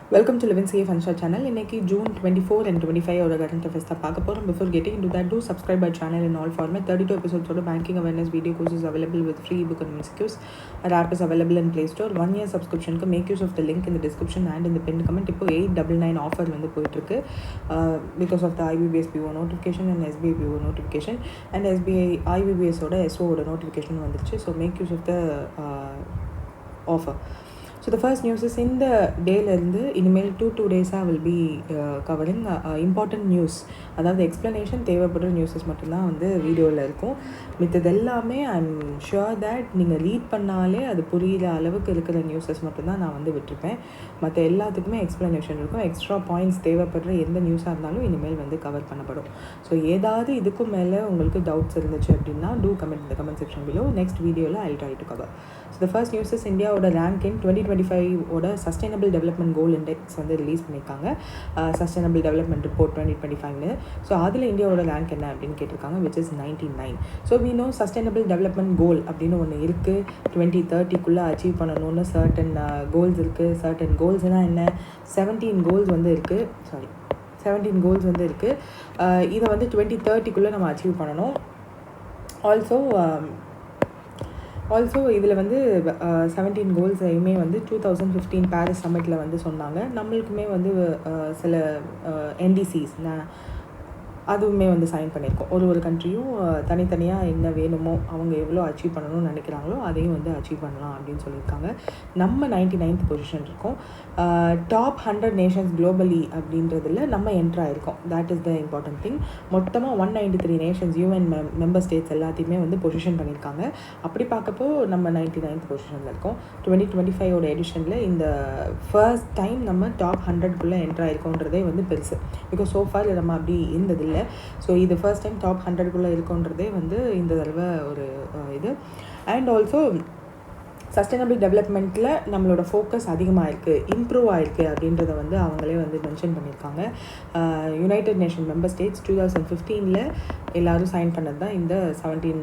Welcome to Liwin Funsta channel. இன்னைக்கு June 24 and 25 ஓட current affairs தான் பார்க்க போறோம். Before getting into that, do subscribe our channel in all format. 32 episodes of banking awareness video courses available with free ebook and MCQs. Our app is available in Play Store. 1 year subscription ku make use of the link in the description and in the pinned comment. இப்போ 899 offer வந்து போயிட்டு இருக்கு because of the IBBS PO notification and SBI PO notification and SBI IBBS ஓட SO ஓட notification வந்துருச்சு. So make use of the offer. So the first news is in the day இருந்து இனிமேல் 2 days I will be covering important news. அதாவது explanation தேவைப்படுற newses மட்டும்தான் வந்து வீடியோவில் இருக்கும். மித்தது எல்லாமே ஐம் ஷுர் தட் நீங்கள் ரீட் பண்ணாலே அது புரிகிற அளவுக்கு இருக்கிற நியூஸஸ் மட்டும்தான் நான் வந்து விட்டுருப்பேன். மற்ற எல்லாத்துக்குமே எக்ஸ்ப்ளனேஷன் இருக்கும். எக்ஸ்ட்ரா பாயிண்ட்ஸ் தேவைப்படுற எந்த நியூஸாக இருந்தாலும் இனிமேல் வந்து கவர் பண்ணப்படும். ஸோ ஏதாவது இதுக்கும் மேலே உங்களுக்கு டவுட்ஸ் இருந்துச்சு அப்படின்னா டூ கமெண்ட் இந்த கமெண்ட் செக்ஷன் பிலோ. நெக்ஸ்ட் வீடியோவில் I try to cover. So the first news is இந்தியாவோட rank in 2025 sustainable development goal index வந்து ரிலீஸ் பண்ணியிருக்காங்க. Sustainable development report 2025. ஸோ அதில் இந்தியாவோட ரேங்க் என்ன அப்படின்னு கேட்டிருக்காங்க, which is 99. So we know sustainable development goal அப்படின்னு ஒன்று இருக்குது. 2030 அச்சீவ் பண்ணணும்னு சர்டன் கோல்ஸ் இருக்குது. சர்டன் கோல்ஸ்னால் என்ன, 17 கோல்ஸ் வந்து இருக்குது. 17 கோல்ஸ் வந்து இருக்குது. இதை வந்து 2030 நம்ம அச்சீவ் பண்ணணும். ஆல்சோ இதில் வந்து 17 கோல்ஸையுமே வந்து 2015 பாரிஸ் சம்மிட்டில் வந்து சொன்னாங்க. நம்மளுக்குமே வந்து சில NDCs அதுவுமே வந்து சைன் பண்ணியிருக்கோம். ஒரு கண்ட்ரியும் தனித்தனியாக என்ன வேணுமோ அவங்க எவ்வளோ அச்சீவ் பண்ணணும்னு நினைக்கிறாங்களோ அதையும் வந்து அச்சீவ் பண்ணலாம் அப்படின்னு சொல்லியிருக்காங்க. நம்ம 99th பொசிஷன் இருக்கோம். டாப் 100 நேஷன்ஸ் குளோபலி அப்படின்றதுல நம்ம என்ட்ரு ஆகிருக்கோம். That is the important thing. மொத்தமாக 193 நேஷன்ஸ் UN மெம்பர் ஸ்டேட்ஸ் எல்லாத்தையுமே வந்து பொசிஷன் பண்ணியிருக்காங்க. அப்படி பார்க்கப்போ நம்ம 99th பொசிஷனில் இருக்கோம். 2025 எடிஷனில் இந்த ஃபர்ஸ்ட் டைம் நம்ம டாப் 100 என்ட்ரு ஆகிருக்கோன்றதே வந்து பெருசு. பிகாஸ் சோஃபார் நம்ம அப்படி இருந்ததில்லை. ஸோ இது ஃபர்ஸ்ட் டைம் டாப் 100 இருக்குன்றதே வந்து இந்த தடவை ஒரு இது. அண்ட் ஆல்சோ சஸ்டைனபிள் டெவலப்மெண்ட்டில் நம்மளோட ஃபோக்கஸ் அதிகமாக இருக்குது, இம்ப்ரூவ் ஆகிருக்கு அப்படின்றத வந்து அவங்களே வந்து மென்ஷன் பண்ணியிருக்காங்க. யுனைடெட் நேஷன் மெம்பர் ஸ்டேட்ஸ் 2015 எல்லோரும் சைன் பண்ணது தான் இந்த 17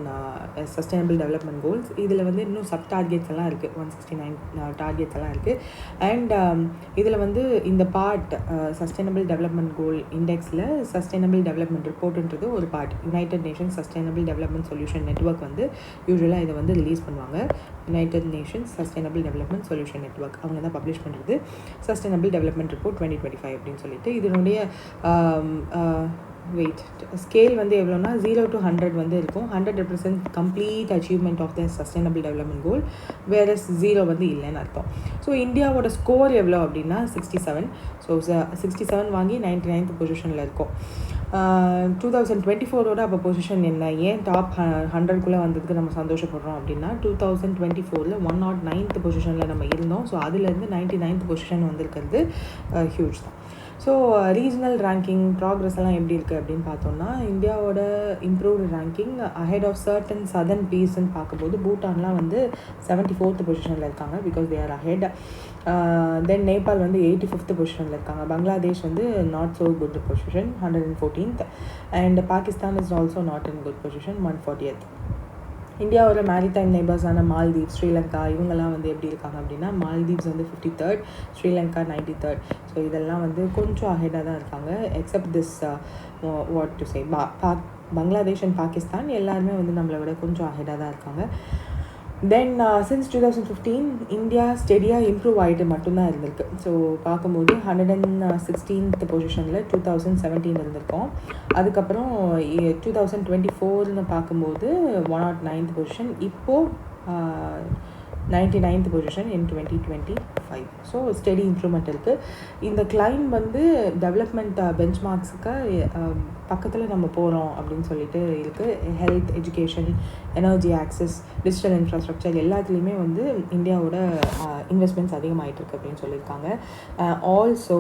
சஸ்டைனபிள் டெவலப்மெண்ட் கோல்ஸ். இதில் வந்து இன்னும் சப் டார்கெட்ஸ் எல்லாம் இருக்குது, 169 டார்கெட்ஸ் எல்லாம் இருக்குது. அண்ட் இதில் வந்து இந்த பார்ட் சஸ்டைனபிள் டெவலப்மெண்ட் கோல் இண்டெக்ஸில் சஸ்டைனபிள் டெவலப்மெண்ட் ரிப்போர்ட்டுன்றது ஒரு part. United Nation Sustainable Development Solution Network வந்து யூஸ்வலாக இதை வந்து ரிலீஸ் பண்ணுவாங்க. United Nations Sustainable Development Solution Network அவங்க தான் பப்ளிஷ் பண்ணுறது சஸ்டைனபிள் டெவலப்மெண்ட் ரிப்போர்ட் 2025 அப்படின்னு சொல்லிட்டு. இதனுடைய ஸ்கேல் வந்து எவ்வளோனா 0 to 100 வந்து இருக்கும். 100 represents complete achievement of the sustainable development goal, whereas 0 வந்து இல்லைன்னு அர்த்தம். ஸோ இந்தியாவோட ஸ்கோர் எவ்வளோ அப்படின்னா 67. ஸோ 67 வாங்கி 99th பொசிஷனில் இருக்கும். 2024 அப்போ பொசிஷன் என்ன, ஏன் டாப் 100 வந்ததுக்கு நம்ம சந்தோஷப்படுறோம் அப்படின்னா 2024 109th பொசிஷனில் நம்ம இருந்தோம். ஸோ அதுலேருந்து 99th பொசிஷன் வந்திருக்கிறது ஹியூஜ் தான். ஸோ ரீஜனல் ரேங்கிங் ப்ராக்ரஸ் எல்லாம் எப்படி இருக்குது அப்படின்னு பார்த்தோம்னா இந்தியாவோட improved ranking ahead of certain southern பீஸ்ன்னு பார்க்கும்போது பூட்டான்லாம் வந்து 74th பொசிஷனில் இருக்காங்க, because they are ahead. Then Nepal வந்து 85th பொசிஷனில் இருக்காங்க. பங்களாதேஷ் வந்து not so good position 114th. And Pakistan is also not in good position 140th. இந்தியாவோட மேரிடைம் நெய்பர்ஸான மால்தீவ்ஸ், ஸ்ரீலங்கா இவங்கெல்லாம் வந்து எப்படி இருக்காங்க அப்படின்னா மால்தீவ்ஸ் வந்து 53rd, ஸ்ரீலங்கா 93rd. ஸோ இதெல்லாம் வந்து கொஞ்சம் அஹெடாக தான் இருக்காங்க. Accept this what to say Bangladesh and Pakistan எல்லாருமே வந்து நம்மளை விட கொஞ்சம் அஹெடாக தான் இருக்காங்க. தென் சின்ஸ் 2015 இந்தியா ஸ்டெடியாக இம்ப்ரூவ் ஆகிட்டு மட்டும்தான் இருந்திருக்கு. ஸோ பார்க்கும்போது 116th பொசிஷனில் 2017 இருந்திருக்கோம். அதுக்கப்புறம் 2024 பார்க்கும்போது 109th பொசிஷன், இப்போது 99th position in 2025. So steady improvement இருக்குது. இந்த கிளைம் வந்து டெவலப்மெண்ட் பெஞ்ச்மார்க்ஸுக்கு பக்கத்தில் நம்ம போகிறோம் அப்படின்னு சொல்லிட்டு இருக்குது. Health, education, energy access, digital infrastructure எல்லாத்துலேயுமே வந்து இந்தியாவோட இன்வெஸ்ட்மெண்ட்ஸ் அதிகமாகிட்டுருக்கு அப்படின்னு சொல்லியிருக்காங்க. ஆல்சோ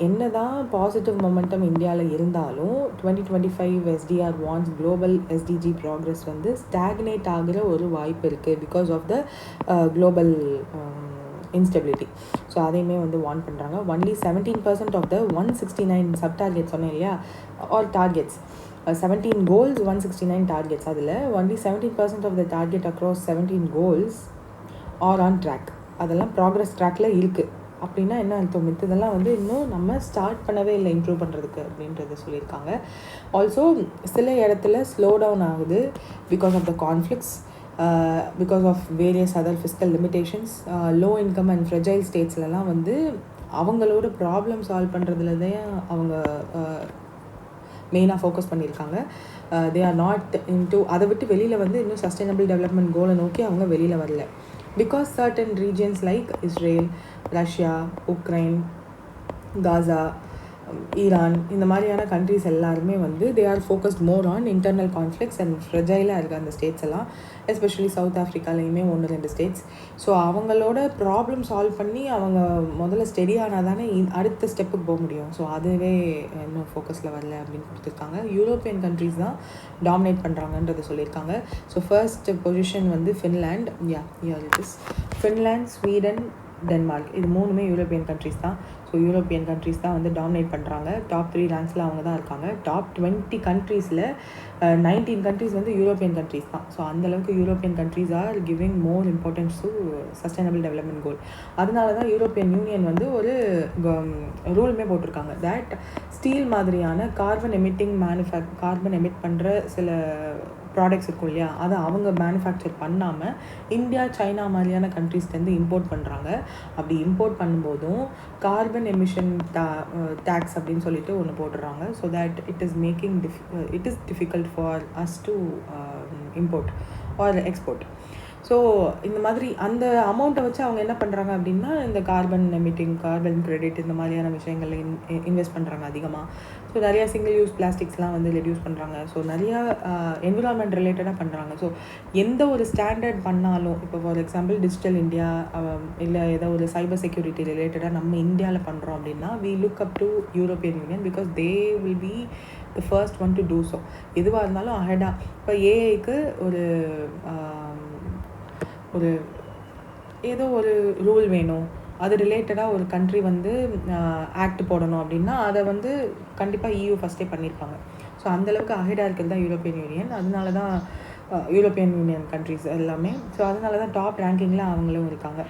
என்ன தான் பாசிட்டிவ் மொமெண்டம் இந்தியாவில் இருந்தாலும் 2025 SDR warns global SDG progress வந்து ஸ்டாக்னேட் ஆகிற ஒரு வாய்ப்பு இருக்குது because of the global instability. So அதையுமே வந்து வார்ன் பண்ணுறாங்க. Only 17% of the 169 sub targets சொன்னேன் இல்லையா, ஆர் டார்கெட்ஸ் 17 goals 169 targets. அதில் only 17% of the target across 17 goals are on track. அதெல்லாம் ப்ராக்ரஸ் ட்ராக்கில் இருக்குது. அப்படின்னா என்ன அர்த்தம்? மித்ததெல்லாம் வந்து இன்னும் நம்ம ஸ்டார்ட் பண்ணவே இல்லை இம்ப்ரூவ் பண்ணுறதுக்கு அப்படின்றத சொல்லியிருக்காங்க. ஆல்சோ சில இடத்துல ஸ்லோ டவுன் ஆகுது because of the conflicts, because of various other fiscal limitations. Low income and fragile ஸ்டேட்ஸ்லலாம் வந்து அவங்களோட ப்ராப்ளம் சால்வ் பண்ணுறதுல தான் அவங்க மெயினாக ஃபோக்கஸ் பண்ணியிருக்காங்க. தே ஆர் நாட் இன்டு அதை விட்டு வெளியில் வந்து இன்னும் சஸ்டைனபிள் டெவலப்மெண்ட் கோலை நோக்கி அவங்க வெளியில் வரல. Because certain regions like Israel, Russia, Ukraine, Gaza, Iran, இந்த மாதிரியான கண்ட்ரிஸ் எல்லாருமே வந்து they are focused more on internal conflicts and ஃப்ரெஜைலாக இருக்குது அந்த ஸ்டேட்ஸ் எல்லாம். எஸ்பெஷலி சவுத் ஆஃப்ரிக்காலையுமே 1-2 ஸ்டேட்ஸ். ஸோ அவங்களோட ப்ராப்ளம் சால்வ் பண்ணி அவங்க முதல்ல ஸ்டெடி ஆனால் தானே அடுத்த ஸ்டெப்புக்கு போக முடியும். ஸோ அதுவே இன்னும் ஃபோக்கஸில் வரல அப்படின்னு கொடுத்துருக்காங்க. யூரோப்பியன் கண்ட்ரிஸ் தான் டாமினேட் பண்ணுறாங்கன்றதை சொல்லியிருக்காங்க. ஸோ ஃபர்ஸ்ட் பொசிஷன் வந்து ஃபின்லாண்ட், ஃபின்லாண்ட், ஸ்வீடன், டென்மார்க், இது 3மே யூரோப்பியன் கண்ட்ரிஸ் தான். ஸோ யூரோப்பியன் கண்ட்ரிஸ் தான் வந்து டாமினேட் பண்ணுறாங்க. டாப் 3 ரேங்க்ஸில் அவங்க தான் இருக்காங்க. டாப் 20 கண்ட்ரீஸில் 19 கண்ட்ரிஸ் வந்து யூரோப்பியன் கண்ட்ரிஸ் தான். ஸோ அந்தளவுக்கு European countries are giving more importance to sustainable development கோல். அதனால தான் யூரோப்பியன் யூனியன் வந்து ஒரு ரூலுமே போட்டிருக்காங்க தட் ஸ்டீல் மாதிரியான கார்பன் எமிட் பண்ணுற சில ப்ராடக்ட்ஸ் இருக்கும் இல்லையா, அதை அவங்க மேனுஃபேக்சர் பண்ணாமல் இந்தியா, சைனா மாதிரியான கண்ட்ரீஸ்லேருந்து இம்போர்ட் பண்ணுறாங்க. அப்படி இம்போர்ட் பண்ணும்போதும் கார்பன் எமிஷன் டேக்ஸ் அப்படின்னு சொல்லிட்டு ஒன்று போட்டுடுறாங்க. So that it is difficult for us to import or export. So இந்த மாதிரி அந்த அமௌண்ட்டை வச்சு அவங்க என்ன பண்ணுறாங்க அப்படின்னா இந்த கார்பன் கிரெடிட் இந்த மாதிரியான விஷயங்களில் இன்வெஸ்ட் பண்ணுறாங்க அதிகமாக. ஸோ நிறையா சிங்கிள் யூஸ் பிளாஸ்டிக்ஸ்லாம் வந்து ரெடியூஸ் பண்ணுறாங்க. ஸோ நிறையா என்விரான்மெண்ட் ரிலேட்டடாக பண்ணுறாங்க. ஸோ எந்த ஒரு ஸ்டாண்டர்ட் பண்ணாலும், இப்போ ஃபார் எக்ஸாம்பிள் டிஜிட்டல் இந்தியா இல்லை ஏதோ ஒரு சைபர் செக்யூரிட்டி ரிலேட்டடாக நம்ம இந்தியாவில் பண்ணுறோம் அப்படின்னா we look up to European union because they will be the first one to do so. எதுவாக இருந்தாலும் அஹெடாக. இப்போ ஏஐக்கு ஒரு ஏதோ ஒரு ரூல் வேணும், அது ரிலேட்டடாக ஒரு கண்ட்ரி வந்து ஆக்ட் போடணும் அப்படின்னா அதை வந்து கண்டிப்பாக EU ஃபஸ்ட்டே பண்ணியிருப்பாங்க. ஸோ அந்தளவுக்கு அஹெடாக இருக்கிறது தான் யூரோப்பியன் யூனியன். அதனால தான் யூரோப்பியன் யூனியன் கண்ட்ரிஸ் எல்லாமே. ஸோ அதனால தான் டாப் ரேங்கிங்கில் அவங்களும் இருக்காங்க.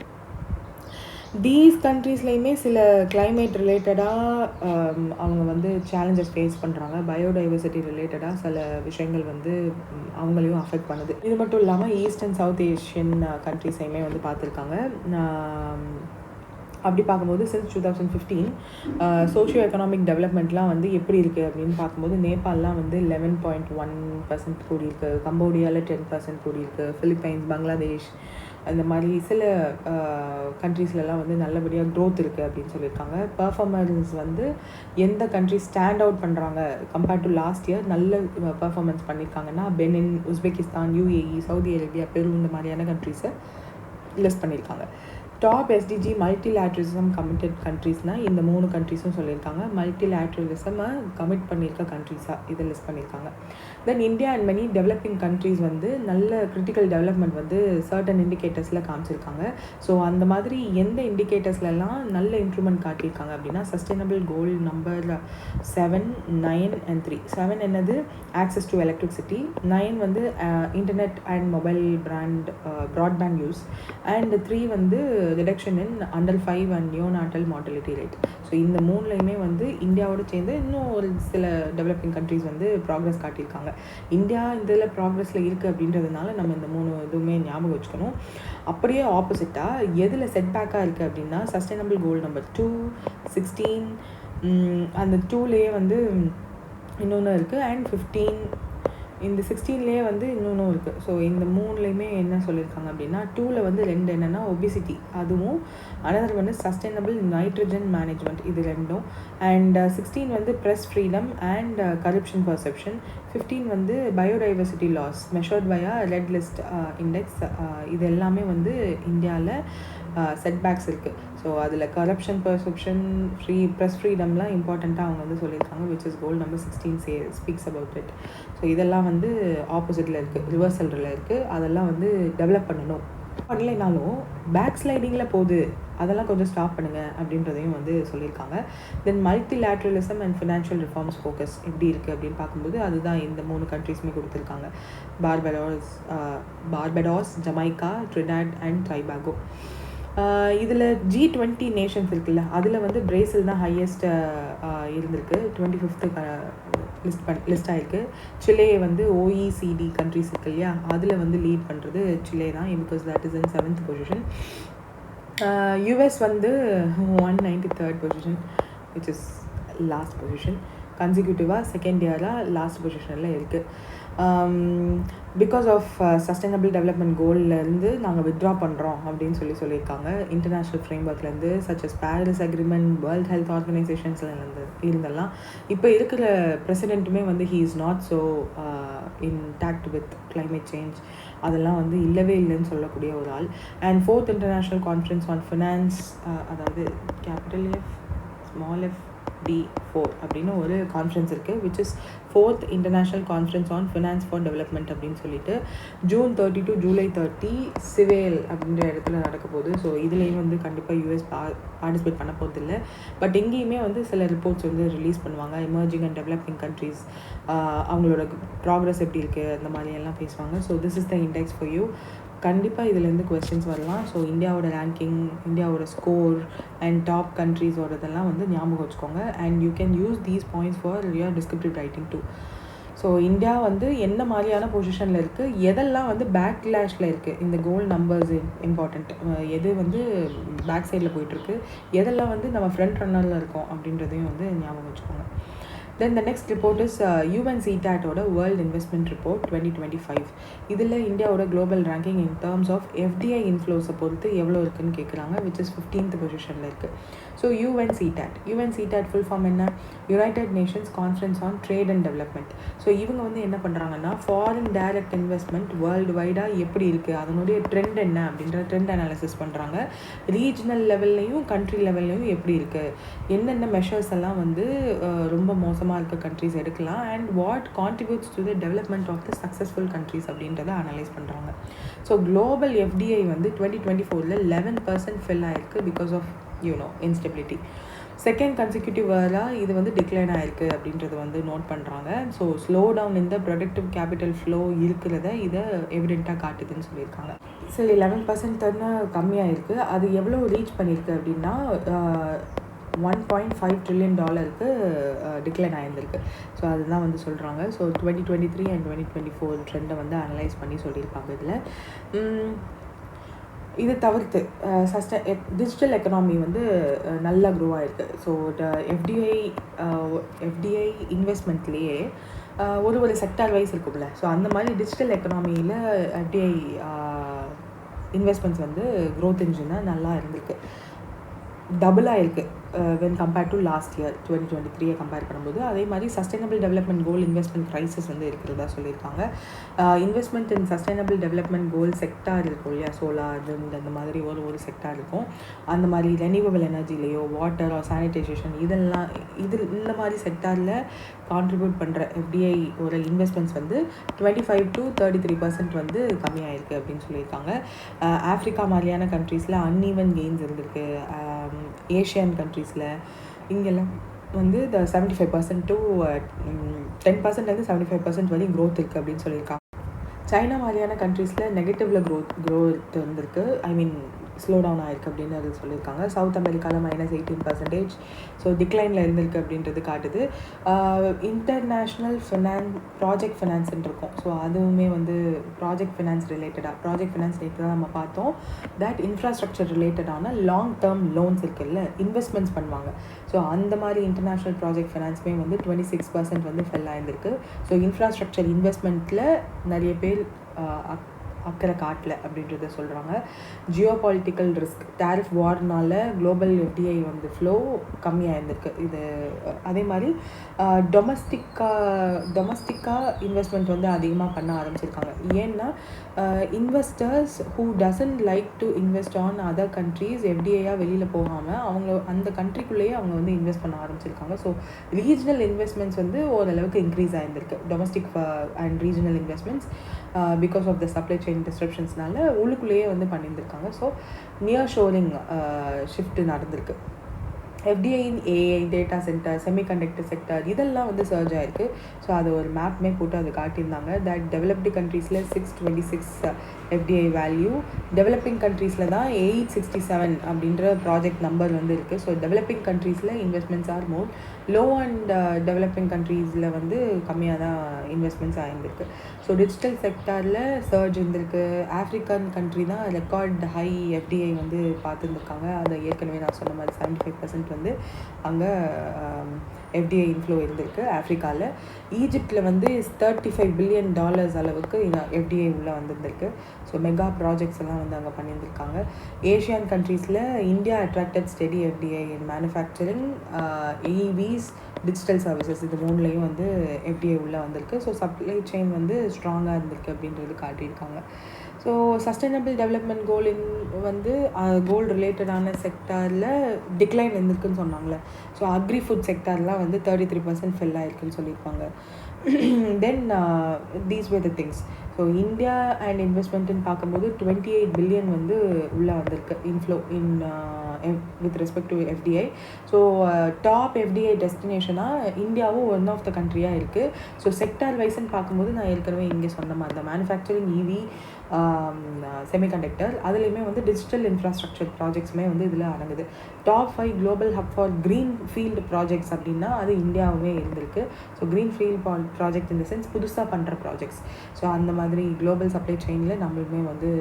தீஸ் கண்ட்ரீஸ்லையுமே சில கிளைமேட் ரிலேட்டடாக அவங்க வந்து சேலஞ்சஸ் ஃபேஸ் பண்ணுறாங்க. பயோடைவர்சிட்டி ரிலேட்டடாக சில விஷயங்கள் வந்து அவங்களையும் அஃபெக்ட் பண்ணுது. இது மட்டும் இல்லாமல் ஈஸ்ட் அண்ட் சவுத் ஏஷியன் கண்ட்ரீஸையுமே வந்து பார்த்துருக்காங்க. அப்படி பார்க்கும்போது சின்ஸ் 2015 சோஷியோ எக்கனாமிக் டெவலப்மெண்ட்லாம் வந்து எப்படி இருக்குது அப்படின்னு பார்க்கும்போது நேபாளெலாம் வந்து 11.1% கூடியிருக்கு, கம்போடியாவில் 10% கூடியிருக்கு, ஃபிலிப்பைன்ஸ், பங்களாதேஷ் அந்த மாதிரி சில கண்ட்ரீஸ்லலாம் வந்து நல்லபடியாக க்ரோத் இருக்குது அப்படின்னு சொல்லியிருக்காங்க. பர்ஃபார்மன்ஸ் வந்து எந்த கண்ட்ரி ஸ்டாண்ட் அவுட் பண்ணுறாங்க கம்பேர்ட் டு லாஸ்ட் இயர் நல்ல பர்ஃபார்மன்ஸ் பண்ணியிருக்காங்கன்னா Benin, Uzbekistan, UAE, Saudi Arabia, பெரு இந்த மாதிரியான கண்ட்ரீஸை லிஸ்ட் பண்ணியிருக்காங்க. டாப் SDG மல்டிலேட்ரலிசம் கமிட்டட் கண்ட்ரீஸ்னால் இந்த 3 கண்ட்ரீஸும் சொல்லியிருக்காங்க. மல்டிலேட்ரலிசமை கமிட் பண்ணியிருக்க கண்ட்ரீஸாக இதை லிஸ்ட் பண்ணியிருக்காங்க. Then India and many developing countries வந்து நல்ல கிரிட்டிக்கல் டெவலப்மெண்ட் வந்து சர்டன் இண்டிகேட்டர்ஸில் காமிச்சிருக்காங்க. ஸோ அந்த மாதிரி எந்த இண்டிகேட்டர்ஸ்லாம் நல்ல இம்ப்ரூவ்மெண்ட் காட்டியிருக்காங்க அப்படின்னா சஸ்டைனபிள் கோல் நம்பர் 7, 9 and 3. 7 என்னது ஆக்சஸ் டு எலக்ட்ரிசிட்டி, 9 வந்து internet and mobile broadband use, and 3 வந்து reduction in under 5 and neonatal mortality rate. So இந்த 3லையுமே வந்து இந்தியாவோடு சேர்ந்து இன்னும் ஒரு சில டெவலப்பிங் கண்ட்ரிஸ் வந்து ப்ராக்ரஸ் காட்டியிருக்காங்க. இந்தியா இதில் ப்ராக்ரஸில் இருக்குது அப்படின்றதுனால நம்ம இந்த 3 இதுவுமே ஞாபகம் வச்சுக்கணும். அப்படியே ஆப்போசிட்டாக எதில் செட்பேக்காக இருக்குது அப்படின்னா சஸ்டைனபிள் கோல் நம்பர் 2, 16, அந்த 2லேயே வந்து இன்னொன்று இருக்குது, அண்ட் 15, இந்த 16லேயே வந்து இன்னொன்றும் இருக்குது. ஸோ இந்த 3லையுமே என்ன சொல்லியிருக்காங்க அப்படின்னா 2ல் வந்து 2 என்னென்னா ஒபிசிட்டி, அதுவும் அனதர் வந்து சஸ்டைனபிள் நைட்ரஜன் மேனேஜ்மெண்ட், இது 2ம். அண்ட் 16 வந்து press freedom and corruption perception. 15 வந்து biodiversity loss measured by red list index. இது எல்லாமே வந்து இந்தியாவில் செட்பேக்ஸ் இருக்குது. ஸோ அதில் கரப்ஷன் பர்செப்ஷன், ப்ரெஸ் ஃப்ரீடம்லாம் இம்பார்ட்டண்ட்டாக அவங்க வந்து சொல்லியிருக்காங்க, which is goal number 16 speaks about it. So இதெல்லாம் வந்து ஆப்போசிட்டில் இருக்குது, ரிவர்சலில் இருக்குது. அதெல்லாம் வந்து டெவலப் பண்ணணும். பண்ணலைனாலும் பேக் ஸ்லைடிங்கில் போகுது, அதெல்லாம் கொஞ்சம் ஸ்டாப் பண்ணுங்கள் அப்படின்றதையும் வந்து சொல்லியிருக்காங்க. Then multilateralism and financial reforms focus எப்படி இருக்குது அப்படின்னு பார்க்கும்போது அதுதான் இந்த 3 கண்ட்ரீஸுமே கொடுத்துருக்காங்க. Barbados, Jamaica, Trinidad and Tobago. இதில் G20 நேஷன்ஸ் இருக்குல்ல, அதில் வந்து பிரேசில் தான் ஹையஸ்ட் இருந்திருக்கு. 25th லிஸ்ட் ஆகிருக்கு. சிலே வந்து OECD கண்ட்ரிஸ் இருக்கு இல்லையா, அதில் வந்து லீட் பண்ணுறது சிலே தான், because that is in 7th position. US வந்து 193rd position, which is last position. கன்சிக்யூட்டிவாக செகண்ட் இயராக லாஸ்ட் பொசிஷனில் இருக்குது. பிகாஸ் ஆஃப் சஸ்டைனபிள் டெவலப்மெண்ட் கோல்லேருந்து நாங்கள் வித்ட்ரா பண்ணுறோம் அப்படின்னு சொல்லியிருக்காங்க. இன்டர்நேஷ்னல் ஃப்ரேம்ஒர்க்லேருந்து such as Paris Agreement, World Health ஆர்கனைசேஷன்ஸ்லேருந்து இருந்தெல்லாம். இப்போ இருக்கிற பிரசிடெண்ட்டுமே வந்து he is not so intact with climate change, அதெல்லாம் வந்து இல்லவே இல்லைன்னு சொல்லக்கூடிய ஒரு ஆள். And 4th International Conference on Finance, அதாவது capital F small f D4 அப்படின்னு ஒரு கான்ஃபரன்ஸ் இருக்குது, which is 4th International Conference on finance for development அப்படின்னு சொல்லிட்டு June 30 to July 30 சிவேல் அப்படின்ற இடத்துல நடக்க போகுது. ஸோ இதுலேயும் வந்து கண்டிப்பாக US பார்ட்டிசிபேட் பண்ண போகிறதில்ல. பட் எங்கேயுமே வந்து சில ரிப்போர்ட்ஸ் வந்து ரிலீஸ் பண்ணுவாங்க. எமர்ஜிங் அண்ட் டெவலப்பிங் கண்ட்ரீஸ் அவங்களோட ப்ராக்ரஸ் எப்படி இருக்குது அந்த மாதிரியெல்லாம் பேசுவாங்க. So this is the index for you. கண்டிப்பாக இதுலேருந்து கொஸ்டின்ஸ் வரலாம். ஸோ இந்தியாவோட ரேங்கிங், இந்தியாவோட ஸ்கோர் அண்ட் டாப் கண்ட்ரீஸோடதெல்லாம் வந்து ஞாபகம் வச்சுக்கோங்க. And you can use these points for your descriptive writing too. So India வந்து என்ன மாதிரியான பொசிஷனில் இருக்குது, எதெல்லாம் வந்து பேக் லேஷில் இருக்குது, இந்த கோல் நம்பர்ஸ் இம்பார்ட்டண்ட், எது வந்து பேக் சைடில் போயிட்டுருக்கு, எதெல்லாம் வந்து நம்ம ஃப்ரண்ட் ரன்னரில் இருக்கோம் அப்படின்றதையும் வந்து ஞாபகம் வச்சுக்கோங்க. Then the next report is UNCTAD ஓட World Investment Report 2025. இதில் இந்தியாவோட global ranking in terms of FDI இன்ஃப்ளோஸை பொறுத்து எவ்வளோ இருக்குன்னு கேட்குறாங்க, விச் இஸ் 15th பொசிஷனில் இருக்குது. ஸோ UNCTAD ஃபுல் ஃபார்ம் என்ன, United Nations conference on trade and development. So இவங்க வந்து என்ன பண்ணுறாங்கன்னா, ஃபாரின் டைரக்ட் இன்வெஸ்ட்மெண்ட் வேர்ல்டு வைடாக எப்படி இருக்குது, அதனுடைய ட்ரெண்ட் என்ன அப்படின்ற ட்ரெண்ட் அனாலிசிஸ் பண்ணுறாங்க. ரீஜனல் லெவல்லையும் கண்ட்ரி லெவல்லையும் எப்படி இருக்குது, என்னென்ன மெஷர்ஸ் எல்லாம் வந்து ரொம்ப மோசமாக இருக்க கண்ட்ரிஸ் எடுக்கலாம், and what contributes to the development of the successful countries அப்படின்றத அனலைஸ் பண்ணுறாங்க. ஸோ குளோபல் FDI வந்து 2024 11% ஃபில் ஆயிருக்கு because of instability. Second consecutive இயராக இது வந்து டிக்ளைன் ஆகிருக்கு அப்படின்றத வந்து நோட் பண்ணுறாங்க. ஸோ ஸ்லோ டவுன் இந்த ப்ரொடக்டிவ் கேபிட்டல் ஃப்ளோ இருக்கிறத இதை எவிடெண்ட்டாக காட்டுதுன்னு சொல்லியிருக்காங்க. சரி, 11% தன்னு கம்மியாக இருக்குது. அது எவ்வளோ ரீச் பண்ணியிருக்கு அப்படின்னா $1.5 trillion டிக்ளைன் ஆகியிருந்திருக்கு. ஸோ அதுதான் வந்து சொல்கிறாங்க. ஸோ 2023 and 2024 ட்ரெண்டை வந்து அனலைஸ் பண்ணி சொல்லியிருப்பாங்க இதில். இது தவிர்த்து டிஜிட்டல் எக்கனாமி வந்து நல்லா க்ரோ ஆகிருக்கு. ஸோ FDI இன்வெஸ்ட்மெண்ட்லேயே ஒரு செக்டார் வைஸ் இருக்கும்ல, ஸோ அந்த மாதிரி டிஜிட்டல் எக்கனாமியில் FDI இன்வெஸ்ட்மெண்ட்ஸ் வந்து க்ரோத் இன்ஜினாக நல்லா இருந்திருக்கு. டபுளாக இருக்குது when compared to last year 2023 compare பண்ணும்போது. அதே மாதிரி sustainable development goal investment prices வந்து இருக்கிறதா சொல்லியிருக்காங்க. Investment in sustainable development goal sector இருக்கும் இல்லையா, சோலார், விண்ட், அந்த மாதிரி ஒரு செக்டார் இருக்கும். அந்த மாதிரி ரெனியூவபிள் எனர்ஜிலேயோ வாட்டர் ஆர் சானிடைசேஷன் இந்த மாதிரி செக்டாரில் கான்ட்ரிபியூட் பண்ணுற FDI ஒரு இன்வெஸ்ட்மெண்ட்ஸ் வந்து 25 to 33% வந்து கம்மியாயிருக்கு அப்படின்னு சொல்லியிருக்காங்க. ஆஃப்ரிக்கா மாதிரியான கண்ட்ரீஸில் அன்ஈவன் கெயின்ஸ் இருந்திருக்கு. ஏஷியன் கண்ட்ரீஸில் இங்கெல்லாம் வந்து 75% to 10% 75% வரையும் க்ரோத் இருக்குது அப்படின்னு சொல்லியிருக்காங்க. சைனா மாதிரியான கண்ட்ரீஸில் நெகட்டிவில் க்ரோத் இருந்திருக்கு, ஸ்லோ டவுன் ஆகிருக்கு அப்படின்னு அது சொல்லியிருக்காங்க. சவுத் அமெரிக்காவில் -18%, ஸோ டிக்ளைனில் இருந்திருக்கு அப்படின்றது காட்டுது. இன்டர்நேஷ்னல் ப்ராஜெக்ட் ஃபினான்ஸ்ன்னு இருக்கும். ஸோ அதுவுமே வந்து ப்ராஜெக்ட் ஃபினான்ஸ் நேற்று தான் நம்ம பார்த்தோம். தட் இன்ஃப்ராஸ்ட்ரக்சர் ரிலேட்டடான லாங் டேர்ம் லோன்ஸ் இருக்குல்ல, இன்வெஸ்ட்மெண்ட்ஸ் பண்ணுவாங்க. ஸோ அந்த மாதிரி இன்டர்நேஷ்னல் ப்ராஜெக்ட் ஃபினான்ஸுமே வந்து 26% வந்து ஃபெல் ஆகிருக்கு. ஸோ இன்ஃப்ராஸ்ட்ரக்சர் இன்வெஸ்ட்மெண்ட்டில் நிறைய பேர் அக்கறை காட்டல அப்படின்றத சொல்கிறாங்க. ஜியோ பாலிட்டிக்கல் ரிஸ்க், டேரிஃப் வார்னால குளோபல் FDI வந்து ஃப்ளோ கம்மியாக இருந்திருக்கு. இது அதே மாதிரி டொமஸ்டிக்காக இன்வெஸ்ட்மெண்ட் வந்து அதிகமாக பண்ண ஆரம்பிச்சிருக்காங்க. ஏன்னா investors who doesn't like to invest on other countries FDIயாக வெளியில் போகாமல் அவங்க அந்த கண்ட்ரிக்குள்ளேயே அவங்க வந்து இன்வெஸ்ட் பண்ண ஆரம்பிச்சிருக்காங்க. ஸோ ரீஜனல் இன்வெஸ்ட்மெண்ட்ஸ் வந்து ஓரளவுக்கு இன்க்ரீஸ் ஆகிருந்திருக்கு. Domestic and regional investments because of the supply chain டிஸ்ட்ரப்ஷன்ஸ்னால உள்ளுக்குள்ளேயே வந்து பண்ணியிருந்திருக்காங்க. ஸோ நியர் ஷோரிங் ஷிஃப்ட் நடந்திருக்கு. FDI in AI, data centre, semiconductor sector இதெல்லாம் வந்து சர்ஜ் ஆகிருக்கு. ஸோ அது ஒரு மேப்மே போட்டு அது காட்டியிருந்தாங்க. தட் டெவலப்டு கண்ட்ரீஸில் 626 எஃப்டிஐ வேல்யூ. டெவலப்பிங் கண்ட்ரீஸில் தான் 867 அப்படின்ற ப்ராஜெக்ட் நம்பர் வந்து இருக்குது. ஸோ டெவலப்பிங் கண்ட்ரீஸில் investments are more, low and developing கண்ட்ரீஸில் வந்து கம்மியாக தான் இன்வெஸ்ட்மெண்ட்ஸ் ஆகிருக்கு. ஸோ டிஜிட்டல் செக்டாரில் சர்ஜ் இருந்திருக்கு. ஆஃப்ரிக்கன் கண்ட்ரி தான் ரெக்கார்ட் ஹை எஃப்டிஐ வந்து பார்த்துருந்துருக்காங்க. அதை ஏற்கனவே நான் சொன்ன மாதிரி 75% வந்து அங்கே எஃப்டிஐ இன்ஃப்ளோ இருந்திருக்கு ஆஃப்ரிக்காவில். ஈஜிப்டில் வந்து $35 பில்லியன் அளவுக்கு எஃப்டிஐ உள்ளே வந்திருந்திருக்கு. ஸோ மெகா ப்ராஜெக்ட்ஸ் எல்லாம் வந்து அங்கே பண்ணியிருந்திருக்காங்க. ஏஷியன் கண்ட்ரீஸில் India attracted steady FDI in manufacturing, EVs, digital services, இது மூணுலேயும் வந்து எஃப்டிஐ உள்ளே வந்திருக்கு. ஸோ சப்ளை செயின் வந்து ஸ்ட்ராங்காக இருந்திருக்கு அப்படின்றது காட்டியிருக்காங்க. ஸோ சஸ்டைனபிள் டெவலப்மெண்ட் கோலின் வந்து கோல் ரிலேட்டடான செக்டாரில் டிக்ளைன் இருந்திருக்குன்னு சொன்னாங்களே. ஸோ அக்ரி ஃபுட் செக்டார்லாம் வந்து 33% ஃபில் ஆகிருக்குன்னு சொல்லியிருப்பாங்க. Then these were the things. So India and இன்வெஸ்ட்மெண்ட்டுன்னு பார்க்கும்போது 28 பில்லியன் வந்து உள்ளே வந்திருக்கு inflow with respect to FDI. So top FDI டெஸ்டினேஷனாக இந்தியாவும் ஒன் ஆஃப் த கண்ட்ரியாக இருக்குது. ஸோ செக்டார் வைஸ்ன்னு பார்க்கும்போது நான் ஏற்கனவே இங்கே சொன்ன மாதிரி தான் மேனுஃபேக்சரிங், EV, செமிகண்டக்டர், அதுலேயுமே வந்து டிஜிட்டல் இன்ஃப்ராஸ்ட்ரக்சர் ப்ராஜெக்ட்ஸுமே வந்து இதில் அடங்குது. Top 5 global hub for green field projects அப்படின்னா அது இந்தியாவுமே இருந்திருக்கு. ஸோ க்ரீன் ஃபீல்ட் ப்ராஜெக்ட் இந்த சென்ஸ் புதுசாக பண்ணுற ப்ராஜெக்ட்ஸ். ஸோ அந்த மாதிரி குளோபல் சப்ளை செயினில் நம்மளுமே வந்து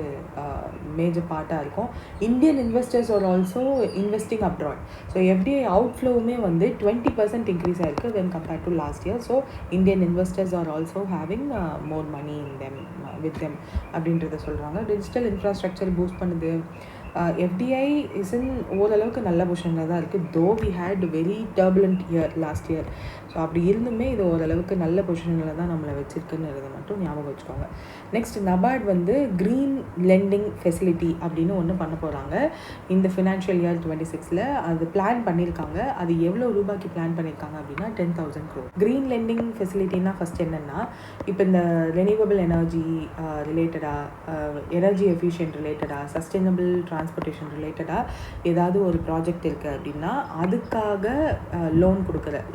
மேஜர் பார்ட்டாக இருக்கும். Indian investors are also investing abroad. So FDI அவுட்ஃப்ளோவுமே வந்து 20% இன்க்ரீஸ் ஆகிருக்கு when compared to last year. So Indian investors are also having more money in them with them அப்படின்றத சொல்கிறாங்க. டிஜிட்டல் இன்ஃப்ராஸ்ட்ரக்சர் பூஸ்ட் பண்ணுது. எஃப்டிஐ இன் ஓரளவுக்கு நல்ல பொசிஷனில் தான் இருக்குது. Though we had very turbulent year last year. So அப்படி இருந்துமே இது ஓரளவுக்கு நல்ல பொசிஷனில் தான் நம்மளை வச்சுருக்குன்னு மட்டும் ஞாபகம் வச்சுக்கோங்க. நெக்ஸ்ட், நபார்ட் வந்து க்ரீன் லெண்டிங் ஃபெசிலிட்டி அப்படின்னு ஒன்று பண்ண போகிறாங்க இந்த ஃபினான்ஷியல் இயர் 26ல். அது பிளான் பண்ணியிருக்காங்க. அது எவ்வளோ ரூபாய்க்கு பிளான் பண்ணியிருக்காங்க அப்படின்னா 10,000 crore. க்ரீன் லெண்டிங் ஃபெசிலிட்டின்னா ஃபஸ்ட் என்னென்னா, இப்போ இந்த ரெனியூவபிள் எனர்ஜி ரிலேட்டடாக, எனர்ஜி எஃபிஷியன்ட் ரிலேட்டடாக, சஸ்டைனபிள் டிரான்ஸ்போர்ட்டேஷன் ரிலேட்டடாக ஏதாவது ஒரு ப்ராஜெக்ட் இருக்குது அப்படின்னா அதுக்காக லோன்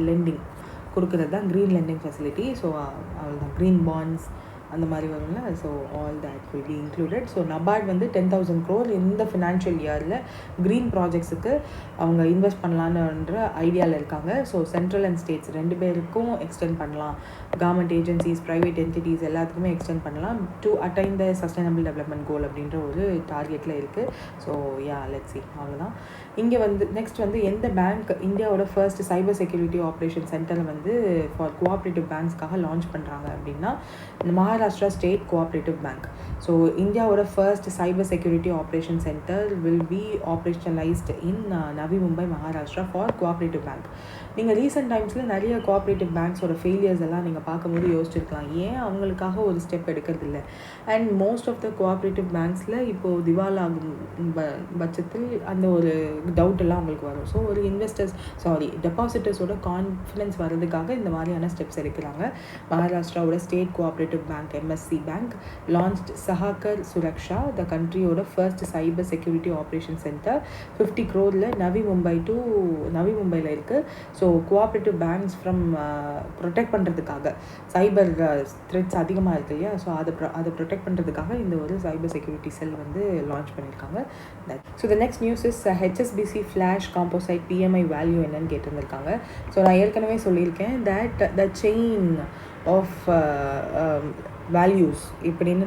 லெண்டிங் கொடுக்குறது தான் க்ரீன் லெண்டிங் ஃபெசிலிட்டி. ஸோ அவ்வளோதான், க்ரீன் பாண்ட்ஸ் அந்த மாதிரி வரும்ல. So all that will be included. So NABARD வந்து 10,000 crore இந்த ஃபினான்ஷியல் இயரில் க்ரீன் ப்ராஜெக்ட்ஸுக்கு அவங்க இன்வெஸ்ட் பண்ணலான்ற ஐடியாவில் இருக்காங்க. ஸோ சென்ட்ரல் அண்ட் ஸ்டேட்ஸ் ரெண்டு பேருக்கும் எக்ஸ்டெண்ட் பண்ணலாம். கவர்மெண்ட் ஏஜென்சிஸ், ப்ரைவேட் என்டிட்டிஸ் எல்லாத்துக்குமே எக்ஸ்டெண்ட் பண்ணலாம் to attain the sustainable development கோல் அப்படின்ற ஒரு டார்கெட்டில் இருக்குது. ஸோ லெட்ஸ் see, அவ்வளோதான். இங்கே வந்து நெக்ஸ்ட் வந்து எந்த பேங்க் இந்தியாவோட ஃபர்ஸ்ட் சைபர் செக்யூரிட்டி ஆப்ரேஷன் சென்டரை வந்து ஃபார் கோஆப்ரேட்டிவ் பேங்க்ஸ்க்காக லான்ச் பண்ணுறாங்க அப்படின்னா Maharashtra state cooperative bank. So இந்தியாவோட first cyber security operation centre will be operationalised in Navi Mumbai, Maharashtra for cooperative bank. நீங்கள் ரீசெண்ட் டைம்ஸில் நிறைய கோஆப்ரேட்டிவ் பேங்க்ஸோட ஃபெயிலியர்ஸ் எல்லாம் நீங்கள் பார்க்கும்போது யோசிச்சிருக்கலாம், ஏன் அவங்களுக்காக ஒரு ஸ்டெப் எடுக்கிறதில்ல. And most of the cooperative பேங்க்ஸில் இப்போது திவால் ஆகும் பட்சத்தில் அந்த ஒரு டவுட் எல்லாம் அவங்களுக்கு வரும். ஸோ ஒரு டெபாசிட்டர்ஸோட கான்ஃபிடன்ஸ் வர்றதுக்காக இந்த மாதிரியான ஸ்டெப்ஸ் எடுக்கிறாங்க. மகாராஷ்டிராவோட state cooperative bank MSC bank launched Sahakar Suraksha, the கண்ட்ரியோட first cyber security operation centre 50 crore Navi மும்பையில் இருக்குது. So cooperative banks from protect பண்ணுறதுக்காக, சைபர் த்ரெட்ஸ் அதிகமாக இருக்கு இல்லையா, ஸோ அதை ப்ரொடெக்ட் பண்ணுறதுக்காக இந்த ஒரு சைபர் செக்யூரிட்டி செல் வந்து லான்ச் பண்ணியிருக்காங்க. So the next news is HSBC flash composite PMI value என்னன்னு கேட்டிருந்திருக்காங்க. ஸோ நான் ஏற்கனவே சொல்லியிருக்கேன் that the chain of values இப்படின்னு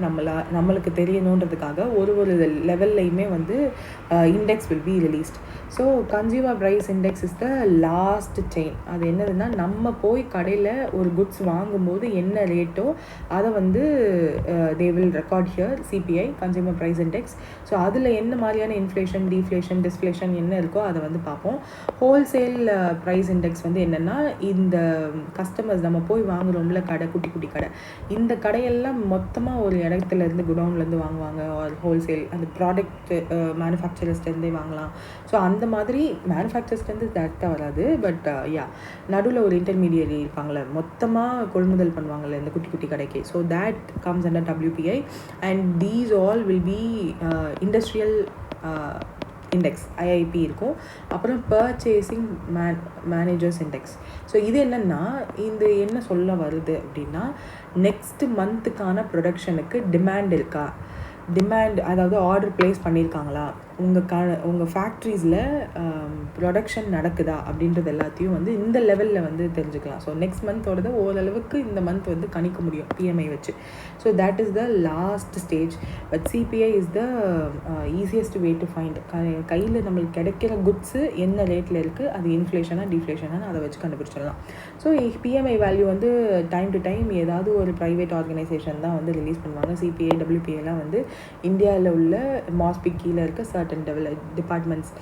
நம்மளுக்கு தெரியணுன்றதுக்காக ஒரு லெவல்லையுமே வந்து index will be released. So consumer price index is the last chain. அது என்னதுன்னா, நம்ம போய் கடையில் ஒரு குட்ஸ் வாங்கும்போது என்ன ரேட்டோ அதை வந்து they will record here CPI, consumer price index. So அதில் என்ன மாதிரியான இன்ஃப்ளேஷன், டீஃப்ளேஷன், டிஸ்ஃப்ளேஷன் என்ன இருக்கோ அதை வந்து பார்ப்போம். ஹோல்சேல் ப்ரைஸ் இண்டெக்ஸ் வந்து என்னென்னா, இந்த கஸ்டமர்ஸ் நம்ம போய் வாங்குகிறோம்ல கடை, குட்டி கடை, இந்த கடையெல்லாம் மொத்தமாக ஒரு இடத்துலேருந்து குடவுன்லேருந்து வாங்குவாங்க. ஒரு ஹோல்சேல் அந்த ப்ராடக்ட் மேனுஃபேக்சரர்ஸ்லேருந்தே வாங்கலாம். ஸோ அந்த மாதிரி மேனுஃபேக்சர்ஸ்லேருந்து டேரெக்டாக வராது. பட் நடுவில் ஒரு இன்டர்மீடியரி இருப்பாங்களே, மொத்தமாக கொள்முதல் பண்ணுவாங்கள்ல இந்த குட்டி கடைக்கு. So that comes under WPI and these all will be industrial index IIP இருக்கும். அப்புறம் பர்ச்சேசிங் மேனேஜர்ஸ் இண்டெக்ஸ். ஸோ இது என்னென்னா, இந்த என்ன சொல்ல வருது அப்படின்னா, நெக்ஸ்ட் மந்த்துக்கான ப்ரொடக்ஷனுக்கு டிமாண்ட் இருக்கா, டிமாண்ட், அதாவது ஆர்டர் ப்ளேஸ் பண்ணியிருக்காங்களா, உங்கள் ஃபேக்ட்ரிஸில் ப்ரொடக்ஷன் நடக்குதா அப்படின்றது எல்லாத்தையும் வந்து இந்த லெவலில் வந்து தெரிஞ்சுக்கலாம். ஸோ நெக்ஸ்ட் மந்தோடது ஓரளவுக்கு இந்த மந்த் வந்து கணிக்க முடியும் பிஎம்ஐ வச்சு. So that is the last stage. But CBI is the easiest way to find. கையில் நம்மளுக்கு கிடைக்கிற குட்ஸு என்ன ரேட்டில் இருக்குது, அது இன்ஃப்ளேஷனாக டிஃப்ளேஷனாக அதை வச்சு கண்டுபிடிச்சிடலாம். ஸோ பிஎம்ஐ வேல்யூ வந்து டைம் டு டைம் ஏதாவது ஒரு ப்ரைவேட் ஆர்கனைசேஷன் தான் வந்து ரிலீஸ் பண்ணுவாங்க. சிபிஐ டபிள்யூபிஐலாம் வந்து இந்தியாவில் உள்ள மாஸ்பிக் கீழே இருக்க சர்டன் டிபார்ட்மெண்ட்ஸ்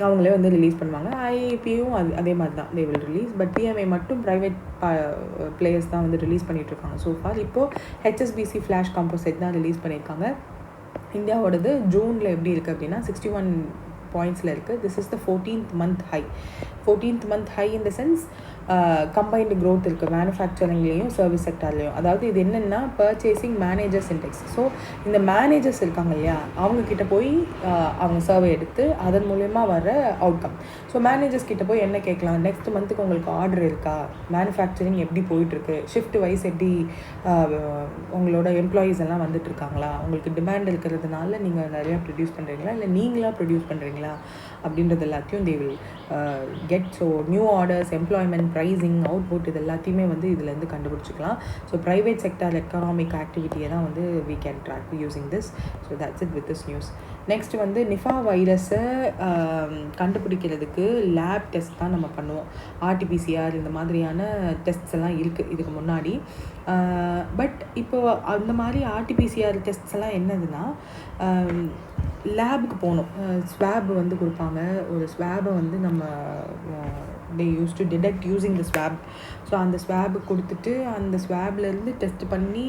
அவங்களே வந்து ரிலீஸ் பண்ணுவாங்க. ஐஏபியும் அதே மாதிரி தான், they will release. But BMI மட்டும் ப்ரைவேட் பிளேயர்ஸ் தான் வந்து ரிலீஸ் பண்ணிகிட்ருக்காங்க ஸோ ஃபார். இப்போது ஹெச்எஸ்பிசி ஃப்ளாஷ் காம்போசைட் தான் ரிலீஸ் பண்ணியிருக்காங்க. இந்தியாவோடது ஜூனில் எப்படி இருக்குது அப்படின்னா 61 பாயிண்ட்ஸில் இருக்குது. This is the 14th month high. 14th month high in the sense combined growth இருக்குது மேனுஃபேக்சரிங்லேயும் சர்வீஸ் செக்டார்லேயும். அதாவது இது என்னென்னா பர்ச்சேசிங் மேனேஜர்ஸ் இண்டெக்ஸ். ஸோ இந்த மேனேஜர்ஸ் இருக்காங்க இல்லையா, அவங்கக்கிட்ட போய் அவங்க சர்வே எடுத்து அதன் மூலயமா வர அவுட்கம். ஸோ மேனேஜர்ஸ் கிட்ட போய் என்ன கேட்கலாம், நெக்ஸ்ட் மந்த்துக்கு உங்களுக்கு ஆர்டர் இருக்கா, மேனுஃபேக்சரிங் எப்படி போயிட்டுருக்கு, ஷிஃப்ட் வைஸ் எப்படி உங்களோட எம்ப்ளாயீஸ் எல்லாம் வந்துட்டுருக்காங்களா, உங்களுக்கு டிமாண்ட் இருக்கிறதுனால நீங்கள் நிறையா ப்ரொடியூஸ் பண்ணுறீங்களா இல்லை நீங்களாக ப்ரொடியூஸ் பண்ணுறீங்களா அப்படின்றது எல்லாத்தையும் they will get. So new orders, employment, pricing, output, இது எல்லாத்தையுமே வந்து இதுலேருந்து கண்டுபிடிச்சிக்கலாம். ஸோ ப்ரைவேட் செக்டார் எக்கனாமிக் ஆக்டிவிட்டியை தான் வந்து we can track using this. So that's it with this news. Next வந்து நிஃபா வைரஸை கண்டுபிடிக்கிறதுக்கு லேப் டெஸ்ட் தான் நம்ம பண்ணுவோம். ஆர்டிபிசிஆர் இந்த மாதிரியான டெஸ்ட்ஸ் எல்லாம் இருக்குது இதுக்கு முன்னாடி. பட் இப்போது அந்த மாதிரி ஆர்டிபிசிஆர் டெஸ்ட்ஸ் எல்லாம் என்னதுன்னா லேபுக்கு போகணும். ஸ்வாப் வந்து கொடுப்பாங்க. ஒரு ஸ்வாபை வந்து நம்ம they used to detect using the swab. So அந்த ஸ்வாபு கொடுத்துட்டு அந்த ஸ்வாப்லேருந்து டெஸ்ட் பண்ணி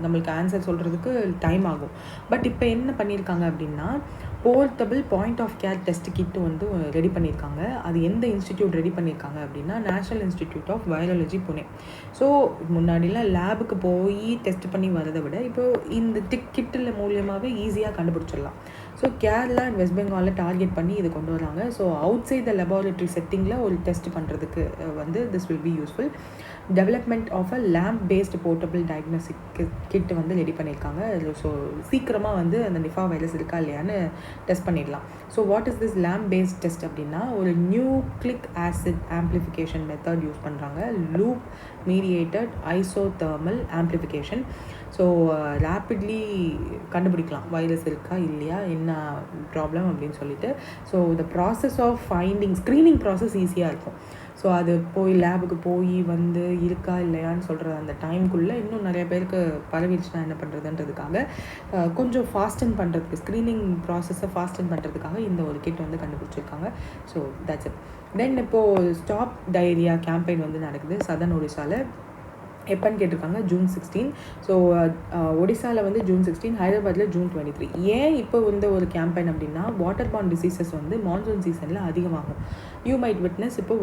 நம்மளுக்கு ஆன்சர் சொல்கிறதுக்கு டைம் ஆகும். பட் இப்போ என்ன பண்ணியிருக்காங்க அப்படின்னா portable point of care test kit வந்து ரெடி பண்ணியிருக்காங்க. அது எந்த இன்ஸ்டிடியூட் ரெடி பண்ணியிருக்காங்க அப்படின்னா national institute of virology Pune. So முன்னாடிலாம் லேபுக்கு போய் டெஸ்ட் பண்ணி வரதை விட இப்போது இந்த கிட்டில் மூலியமாகவே ஈஸியாக கண்டுபிடிச்சிடலாம். ஸோ கேரளா அண்ட் வெஸ்ட் பெங்காலில் டார்கெட் பண்ணி இது கொண்டு வராங்க. So outside the laboratory செட்டிங்கில் ஒரு டெஸ்ட் பண்ணுறதுக்கு வந்து this will be useful. Development of a LAMP based portable diagnostic kit வந்து ரெடி பண்ணியிருக்காங்க. ஸோ சீக்கிரமாக வந்து அந்த நிஃபா வைரஸ் இருக்கா இல்லையான்னு டெஸ்ட் பண்ணிடலாம். So what is this LAMP based test அப்படின்னா ஒரு nucleic acid amplification method use பண்ணுறாங்க. Loop mediated isothermal amplification. So rapidly கண்டுபிடிக்கலாம் வைரஸ் இருக்கா இல்லையா, என்ன ப்ராப்ளம் அப்படின்னு சொல்லிட்டு. So the process of finding screening process ஈஸியாக இருக்கும். ஸோ அது போய் லேபுக்கு போய் வந்து இருக்கா இல்லையான்னு சொல்கிற அந்த டைமுக்குள்ளே இன்னும் நிறைய பேருக்கு பரவிடுச்சுன்னா என்ன பண்ணுறதுன்றதுக்காக கொஞ்சம் ஃபாஸ்டன் பண்ணுறதுக்கு, ஸ்க்ரீனிங் ப்ராசஸை ஃபாஸ்டன் பண்ணுறதுக்காக இந்த ஒரு கிட் வந்து கண்டுபிடிச்சிருக்காங்க. So that's it. தென் இப்போது ஸ்டாப் டயரியா கேம்பெயின் வந்து நடக்குது சதர்ன் ஒடிசாவில். எப்போன்னு கேட்டிருக்காங்க ஜூன் 16. ஸோ ஒடிசாவில் வந்து ஜூன் 16, ஹைதராபாத்தில் ஜூன் 23. ஏன் இப்போ வந்து ஒரு கேம்பெயின் அப்படின்னா வாட்டர் பார்ன் டிசீசஸ் வந்து மான்சூன் சீசனில் அதிகமாகும். யூ மைட் விட்னஸ் இப்போ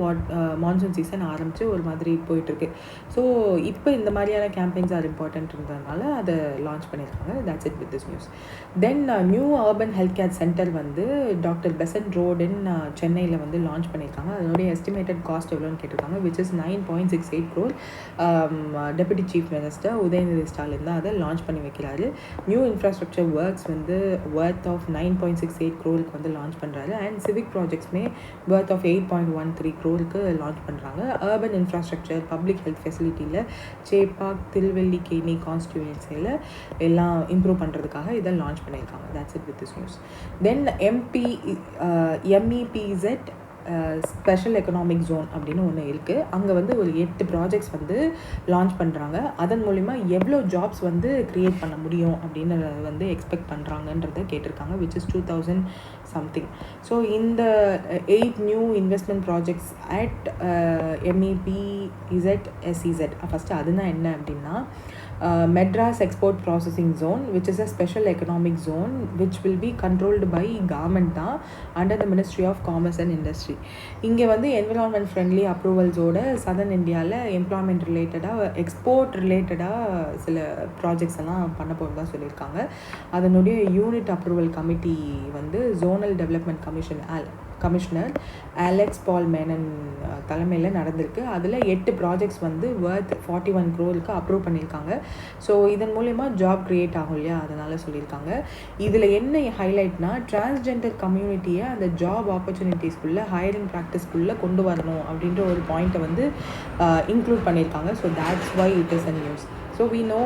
மான்சூன் சீசன் ஆரம்பித்து ஒரு மாதிரி போயிட்டுருக்கு. ஸோ இப்போ இந்த மாதிரியான கேம்பெயின்ஸ் ஆர் இம்பார்ட்டன்ட்ன்றதுனால அதை லான்ச் பண்ணியிருக்காங்க. That's it with this news. Then new urban health care centre வந்து டாக்டர் பெசன்ட் ரோடுன் சென்னையில் வந்து லான்ச் பண்ணியிருக்காங்க. அதனுடைய எஸ்டிமேட்டட் காஸ்ட் எவ்வளோன்னு கேட்டிருக்காங்க, which is 9.68 crore. Deputy chief minister Udhayanidhi Stalin தான் அதை லான்ச் பண்ணி வைக்கிறாரு. நியூ இன்ஃப்ராஸ்ட்ரக்சர் ஒர்க்ஸ் வந்து ஒர்த் ஆஃப் 9.68 crore வந்து லான்ச் பண்ணுறாரு. அண்ட் சிவிக் ப்ராஜெக்ட்ஸ்மே ஒர்த் ஆஃப் 8.13 crore லான்ச் பண்ணுறாங்க. அர்பன் இன்ஃப்ராஸ்ட்ரக்சர், பப்ளிக் ஹெல்த் ஃபெசிலிட்டியில் சேப்பாக், திருவல்லிக்கேணி கான்ஸ்டியூன்சியில் எல்லாம் இம்ப்ரூவ் பண்ணுறதுக்காக இதை லான்ச் பண்ணியிருக்காங்க. That's it with this news. Then MEPZ special economic zone அப்படின்னு ஒன்று இருக்குது. அங்கே வந்து ஒரு 8 ப்ராஜெக்ட்ஸ் வந்து லான்ச் பண்ணுறாங்க. அதன் மூலிமா எவ்வளோ ஜாப்ஸ் வந்து க்ரியேட் பண்ண முடியும் அப்படின்னு வந்து எக்ஸ்பெக்ட் பண்ணுறாங்கன்றதை கேட்டிருக்காங்க, விச் இஸ் 2000 something. ஸோ இந்த 8 new investment projects at MEPZ SEZ. First அதுனா என்ன அப்படின்னா Madras Export Processing Zone, which is a special economic zone which will be controlled by government தான் under the Ministry of Commerce and Industry. இங்கே வந்து environment friendly approvals-ஓட southern இந்தியாவில் employment ரிலேட்டடாக, export ரிலேட்டடாக சில ப்ராஜெக்ட்ஸ் எல்லாம் பண்ண போகிறதா சொல்லியிருக்காங்க. அதனுடைய யூனிட் அப்ரூவல் கமிட்டி வந்து zonal development commission commissioner Alex Paul Menon தலைமையில் நடந்திருக்கு. அதில் 8 ப்ராஜெக்ட்ஸ் வந்து வர்த் 41 crore அப்ரூவ் பண்ணியிருக்காங்க. ஸோ இதன் மூலயமா ஜாப் க்ரியேட் ஆகும் இல்லையா, அதனால் சொல்லியிருக்காங்க. இதில் என்ன ஹைலைட்னா, டிரான்ஸ்ஜெண்டர் கம்யூனிட்டியை அந்த ஜாப் ஆப்பர்ச்சுனிட்டிஸ்குள்ளே ஹையரிங் ப்ராக்டிஸ்குள்ளே கொண்டு வரணும் அப்படின்ற ஒரு பாயிண்ட்டை வந்து இன்க்ளூட் பண்ணியிருக்காங்க. So that's why it is a news. So we know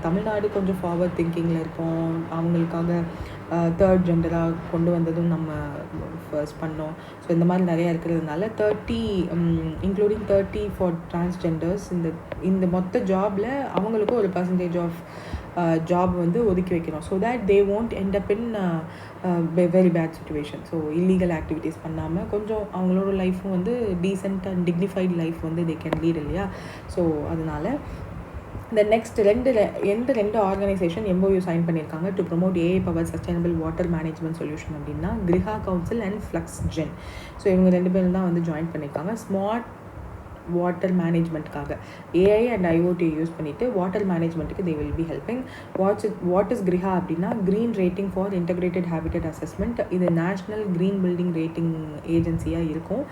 Tamil Nadu கொஞ்சம் ஃபார்வர்ட் திங்கிங்கில் இருக்கோம். அவங்களுக்காக தேர்ட் ஜெண்டராக கொண்டு வந்ததும் நம்ம ஃபர்ஸ்ட் பண்ணோம். ஸோ இந்த மாதிரி நிறையா இருக்கிறதுனால 30 இன்க்ளூடிங் 30 ஃபார் டிரான்ஸ்ஜெண்டர்ஸ் இந்த மொத்த ஜாபில் அவங்களுக்கும் ஒரு பர்சன்டேஜ் ஆஃப் ஜாப் வந்து ஒதுக்கி வைக்கிறோம். So that they won't end up in very bad situation. So illegal activities பண்ணாமல் கொஞ்சம் அவங்களோட லைஃப்பும் வந்து டீசென்ட் அண்ட் டிக்னிஃபைட் லைஃப் வந்து தே கேன் லீட் இல்லையா. ஸோ அதனால் இந்த நெக்ஸ்ட் ரெண்டு ஆர்கனைசேஷன் MOU சைன் பண்ணியிருக்காங்க to promote AI power sustainable water management solution அப்படின்னா கிரிஹா council and FluxGen. So இவங்க 2 பேரும் தான் வந்து ஜாயின் பண்ணியிருக்காங்க. ஸ்மார்ட் வாட்டர் மேனேஜ்மெண்ட்காக AI அண்ட் IoT யூஸ் பண்ணிவிட்டு வாட்டர் மேனேஜ்மெண்ட்டுக்கு they will be helping. What is கிரிஹா அப்படின்னா green rating for integrated habitat assessment. இது நேஷ்னல் க்ரீன் பில்டிங் ரேட்டிங் ஏஜென்சியாக இருக்கும்.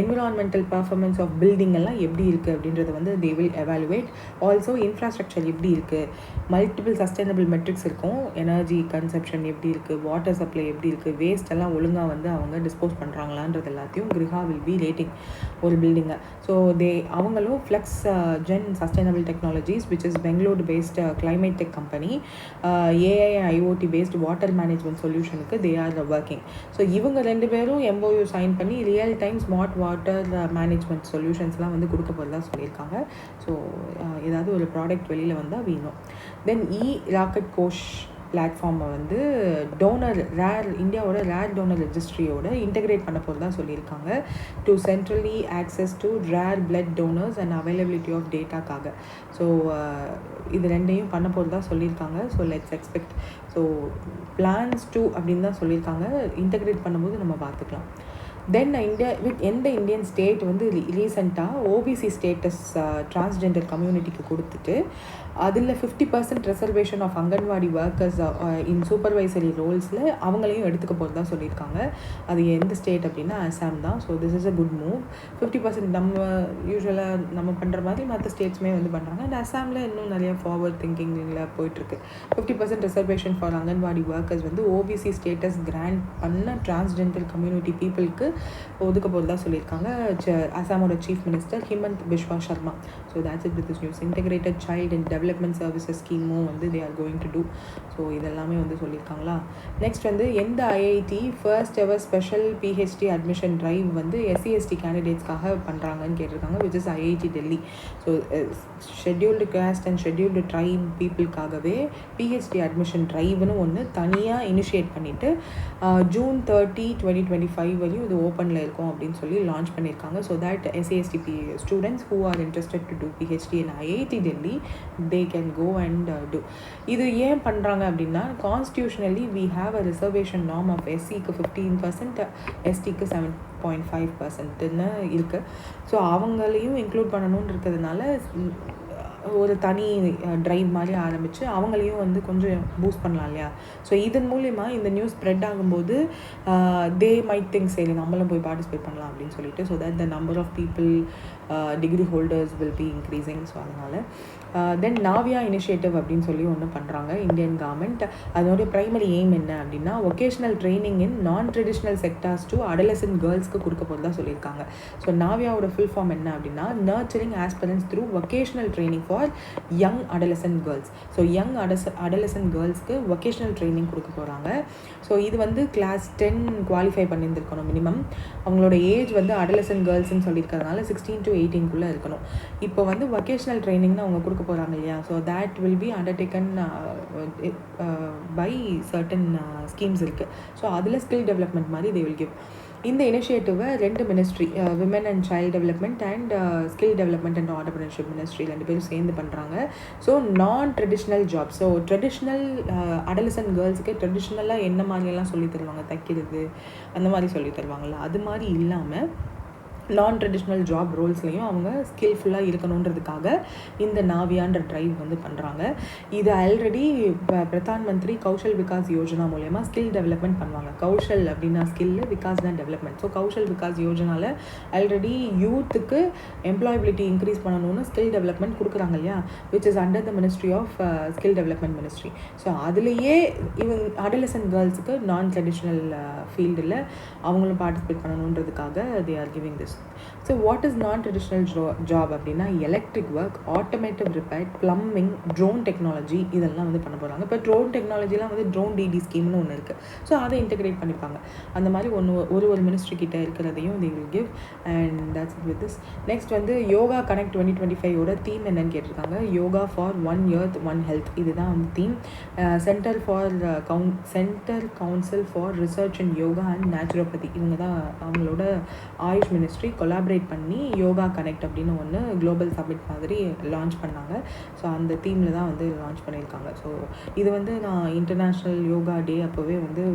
என்விரான்மெண்டல் பர்ஃபார்மன்ஸ் ஆஃப் பில்டிங் எல்லாம் எப்படி இருக்குது அப்படின்றத வந்து they will evaluate. Also infrastructure எப்படி இருக்குது, மல்டிபிள் சஸ்டைனபிள் மெட்ரிக்ஸ் இருக்கும். எனர்ஜி கன்சப்ஷன் எப்படி இருக்குது, வாட்டர் சப்ளை எப்படி இருக்குது, வேஸ்ட் எல்லாம் ஒழுங்காக வந்து அவங்க டிஸ்போஸ் பண்ணுறாங்களான்றது எல்லாத்தையும் கிரிஹா வில் பி ரேட்டிங் ஒரு பில்டிங்கை. ஸோ அவங்களும் FluxGen sustainable technologies which is Bangalore based climate tech company, AI and IoT based water management சொல்யூஷனுக்கு தே ஆர் ஒர்க்கிங். ஸோ இவங்க 2 பேரும் MOU சைன் பண்ணி real time smart water management சொல்யூஷன்ஸ்லாம் வந்து கொடுக்க போகிறதா சொல்லியிருக்காங்க. ஸோ ஏதாவது ஒரு ப்ராடக்ட் வெளியில் வந்தால் வீணும். தென் ராக்கெட் கோஷ் பிளாட்ஃபார்மை வந்து இந்தியாவோட ரேர் டோனர் ரெஜிஸ்ட்ரியோட இன்டகிரேட் பண்ண போகிறதா சொல்லியிருக்காங்க to centrally access to rare blood donors and availability of டேட்டாக்காக. ஸோ இது 2ஐயும் பண்ண போகிறதா சொல்லியிருக்காங்க. So let's expect. So plans to அப்படின்னு தான் சொல்லியிருக்காங்க. இன்டகிரேட் பண்ணும்போது நம்ம பார்த்துக்கலாம். தென் எந்த இந்தியன் ஸ்டேட் வந்து ரீசெண்டாக OBC ஸ்டேட்டஸ் டிரான்ஸ்ஜெண்டர் கம்யூனிட்டிக்கு கொடுத்துட்டு அதில் 50% reservation of anganwadi workers in supervisory ரோல்ஸில் அவங்களையும் எடுத்துக்க போகிறதா சொல்லியிருக்காங்க. அது எந்த ஸ்டேட் அப்படின்னா அசாம் தான். So this is a good move. 50% நம்ம யூஸ்வலாக நம்ம பண்ணுற மாதிரி மற்ற ஸ்டேட்ஸுமே வந்து பண்ணுறாங்க. அண்ட் அசாமில் இன்னும் நிறையா ஃபார்வர்ட் திங்கிங்கில் போயிட்டுருக்கு. 50% ரிசர்வேஷன் ஃபார் அங்கன்வாடி ஒர்க்கர்ஸ் வந்து OBC ஸ்டேட்டஸ் கிராண்ட் பண்ண டிரான்ஸ்ஜெண்டர் கம்யூனிட்டி பீப்புளுக்கு ஒதுக்க போகிறதா சொல்லியிருக்காங்க அசாமோட chief minister Himanta Biswa Sarma. So that's it with this news. Integrated child and development services ஸ்கீமும் வந்து they are going to do. So இதெல்லாமே வந்து சொல்லியிருக்காங்களா. நெக்ஸ்ட் வந்து எந்த IIT first ever special PhD admission drive வந்து SC/ST கேண்டிடேட்ஸ்க்காக பண்ணுறாங்கன்னு கேட்டிருக்காங்க, which is IIT Delhi. So scheduled caste and scheduled try பீப்புளுக்காகவே PhD admission ட்ரைவ்னு ஒன்று தனியாக இனிஷியேட் பண்ணிவிட்டு June 30, 2025 வரையும் இது ஓப்பனில் இருக்கும் அப்படின்னு சொல்லி லான்ச் பண்ணியிருக்காங்க. So that SC/ST students who are interested to do PhD in IIT Delhi they can go and do. இது ஏன் பண்ணுறாங்க அப்படின்னா constitutionally we have a reservation norm of SCக்கு 15%, STக்கு 7.5%ன்னு இருக்குது. ஸோ அவங்களையும் இன்க்ளூட் பண்ணணும்னு இருக்கிறதுனால ஒரு தனி ட்ரைவ் மாதிரி ஆரம்பித்து அவங்களையும் வந்து கொஞ்சம் பூஸ்ட் பண்ணலாம் இல்லையா. ஸோ இதன் மூலிமா இந்த நியூஸ் ஸ்ப்ரெட் ஆகும்போது தே மைட் திங்க் சரி நம்மளும் போய் பார்ட்டிசிபேட் பண்ணலாம் அப்படின்னு சொல்லிட்டு, so that the number of people degree holders will be increasing. So அதனால் தென் நாவியா இனிஷியேட்டிவ் அப்படின்னு சொல்லி ஒன்று பண்ணுறாங்க இந்தியன் கவர்மெண்ட். அதனுடைய ப்ரைமரி எய்ம் என்ன அப்படின்னா vocational training in non traditional sectors to adolescent கேர்ள்ஸ்க்கு கொடுக்க போகிறதா சொல்லியிருக்காங்க. ஸோ நாவியாவோட ஃபுல் ஃபார்ம் என்ன அப்படின்னா nurturing aspirations through vocational training for young adolescent girls. So young adolescent கேர்ள்ஸ்க்கு வொகேஷ்னல் ட்ரைனிங் கொடுக்க போகிறாங்க. ஸோ இது வந்து கிளாஸ் 10 குவாலிஃபை பண்ணியிருந்துருக்கணும் மினிமம். அவங்களோட ஏஜ் வந்து அடலசன்ட் கேர்ள்ஸ்ன்னு சொல்லியிருக்கிறதுனால 16 to 18 இருக்கணும். இப்போ வந்து வொகேஷ்னல் ட்ரைனிங்னு அவங்க கொடுக்க போகிறாங்க இல்லையா. So that will be undertaken by certain schemes இருக்குது. ஸோ அதில் ஸ்கில் டெவலப்மெண்ட் மாதிரி தே வில் கிவ். இந்த இனிஷியேட்டிவை 2 ministry, women and child development and skill development and entrepreneurship ministry 2 பேரும் சேர்ந்து பண்ணுறாங்க. So non traditional job, so traditional adolescent கேர்ள்ஸுக்கு ட்ரெடிஷ்னலாக என்ன மாதிரியெல்லாம் சொல்லி தருவாங்க, தைக்கிறது அந்த மாதிரி சொல்லி தருவாங்கள்ல, அது மாதிரி இல்லாமல் நான் ட்ரெடிஷ்னல் ஜாப் ரோல்ஸ்லையும் அவங்க ஸ்கில்ஃபுல்லாக இருக்கணுன்றதுக்காக இந்த நாவியான்ற ட்ரைவ் வந்து பண்ணுறாங்க. இது ஆல்ரெடி பிரதான் மந்திரி கௌஷல் விகாஸ் யோஜனா மூலயமா ஸ்கில் டெவலப்மெண்ட் பண்ணுவாங்க. கௌஷல் அப்படின்னா ஸ்கில்லு, விகாஸ் தான் டெவலப்மெண்ட். ஸோ கௌஷல் விகாஸ் யோஜனாவில் ஆல்ரெடி யூத்துக்கு எம்ப்ளாயபிலிட்டி இன்க்ரீஸ் பண்ணணும்னு ஸ்கில் டெவலப்மெண்ட் கொடுக்குறாங்க இல்லையா, which is under the ministry of skill development ministry. So அதுலேயே இவங்க அடலசன்ட் கேர்ள்ஸுக்கு நான் ட்ரெடிஷ்னல் ஃபீல்டில் அவங்களும் பார்ட்டிசிபேட் பண்ணணுன்றதுக்காக they are giving this. So what is non traditional job அப்படின்னா electric work, automotive repair, plumbing, drone technology இதெல்லாம் வந்து பண்ண போகிறாங்க. இப்போ ட்ரோன் டெக்னாலஜிலாம் வந்து ட்ரோன் டிடி ஸ்கீம்னு ஒன்று இருக்குது. ஸோ அதை இன்டெகிரேட் பண்ணிப்பாங்க. அந்த மாதிரி ஒரு மினிஸ்ட்ரி கிட்ட இருக்கிறதையும் they will give and that's it with this. Next வந்து யோகா கனெக்ட் 2025ஓட தீம் என்னன்னு கேட்டிருக்காங்க. யோகா ஃபார் 1 earth 1 health இதுதான் வந்து theme. Centre council for research in yoga and naturopathy இவங்க தான் அவங்களோட ஆயுஷ் மினிஸ்ட்ரி கொலாபரேட் பண்ணி யோகா கனெக்ட் அப்படின்னு ஒன்று குளோபல் சமிட் மாதிரி லான்ச் பண்ணாங்க. ஸோ அந்த தீமில் தான் வந்து லான்ச் பண்ணியிருக்காங்க. ஸோ இது வந்து நான் இன்டர்நேஷ்னல் யோகா டே அப்போவே வந்து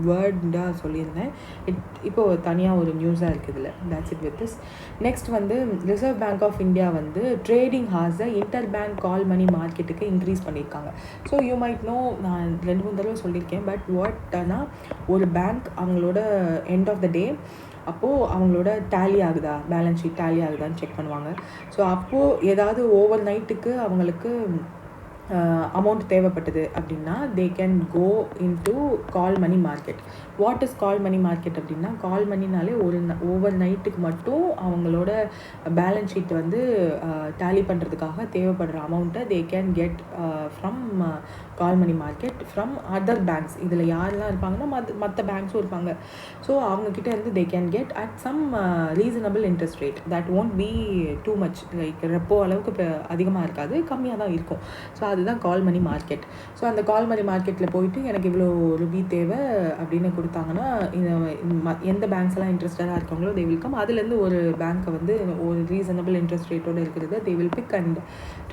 வேர்டாக சொல்லியிருந்தேன். இப்போது தனியாக ஒரு நியூஸாக இருக்குது இதில். That's it with this. Next வந்து ரிசர்வ் பேங்க் ஆஃப் இந்தியா வந்து ட்ரேடிங் ஹார்ஸை இன்டர் பேங்க் கால் மணி மார்க்கெட்டுக்கு இன்க்ரீஸ் பண்ணியிருக்காங்க. ஸோ யூ மைட் நோ, நான் 2-3 தடவை சொல்லியிருக்கேன். பட் வாட்னா ஒரு பேங்க் அவங்களோட எண்ட் ஆஃப் த டே அப்போது அவங்களோட டேலி ஆகுதா, பேலன்ஸ் ஷீட் டேலி ஆகுதான்னு செக் பண்ணுவாங்க. ஸோ அப்போது ஏதாவது ஓவர் நைட்டுக்கு அவங்களுக்கு அமௌண்ட் தேவைப்பட்டது அப்படின்னா they can go into call money market. What is call money market அப்படின்னா, கால் மணினாலே ஓவர் நைட்டுக்கு மட்டும் அவங்களோட பேலன்ஸ் ஷீட் வந்து டேலி பண்ணுறதுக்காக தேவைப்படுற அமௌண்ட்டை they can get from call money market from other banks. இதில் யாரெல்லாம் இருப்பாங்கன்னா மற்ற பேங்க்ஸும் இருப்பாங்க. ஸோ அவங்கக்கிட்ட இருந்து they can get at some reasonable interest rate. That won't be too much, like repo அளவுக்கு இப்போ அதிகமாக இருக்காது, கம்மியாக தான் இருக்கும். ஸோ அதுதான் கால் மணி மார்க்கெட். ஸோ அந்த கால் மணி மார்க்கெட்டில் போயிட்டு எனக்கு இவ்வளோ ரூபி தேவை அப்படின்னு கொடுத்தாங்கன்னா எந்த பேங்க்ஸ் எல்லாம் இன்ட்ரெஸ்டடாக இருக்காங்களோ தே வில் கம். அதுலேருந்து ஒரு பேங்க்கை வந்து ஒரு ரீசனபிள் இன்ட்ரெஸ்ட் ரேட்டோடு இருக்கிறத they will big and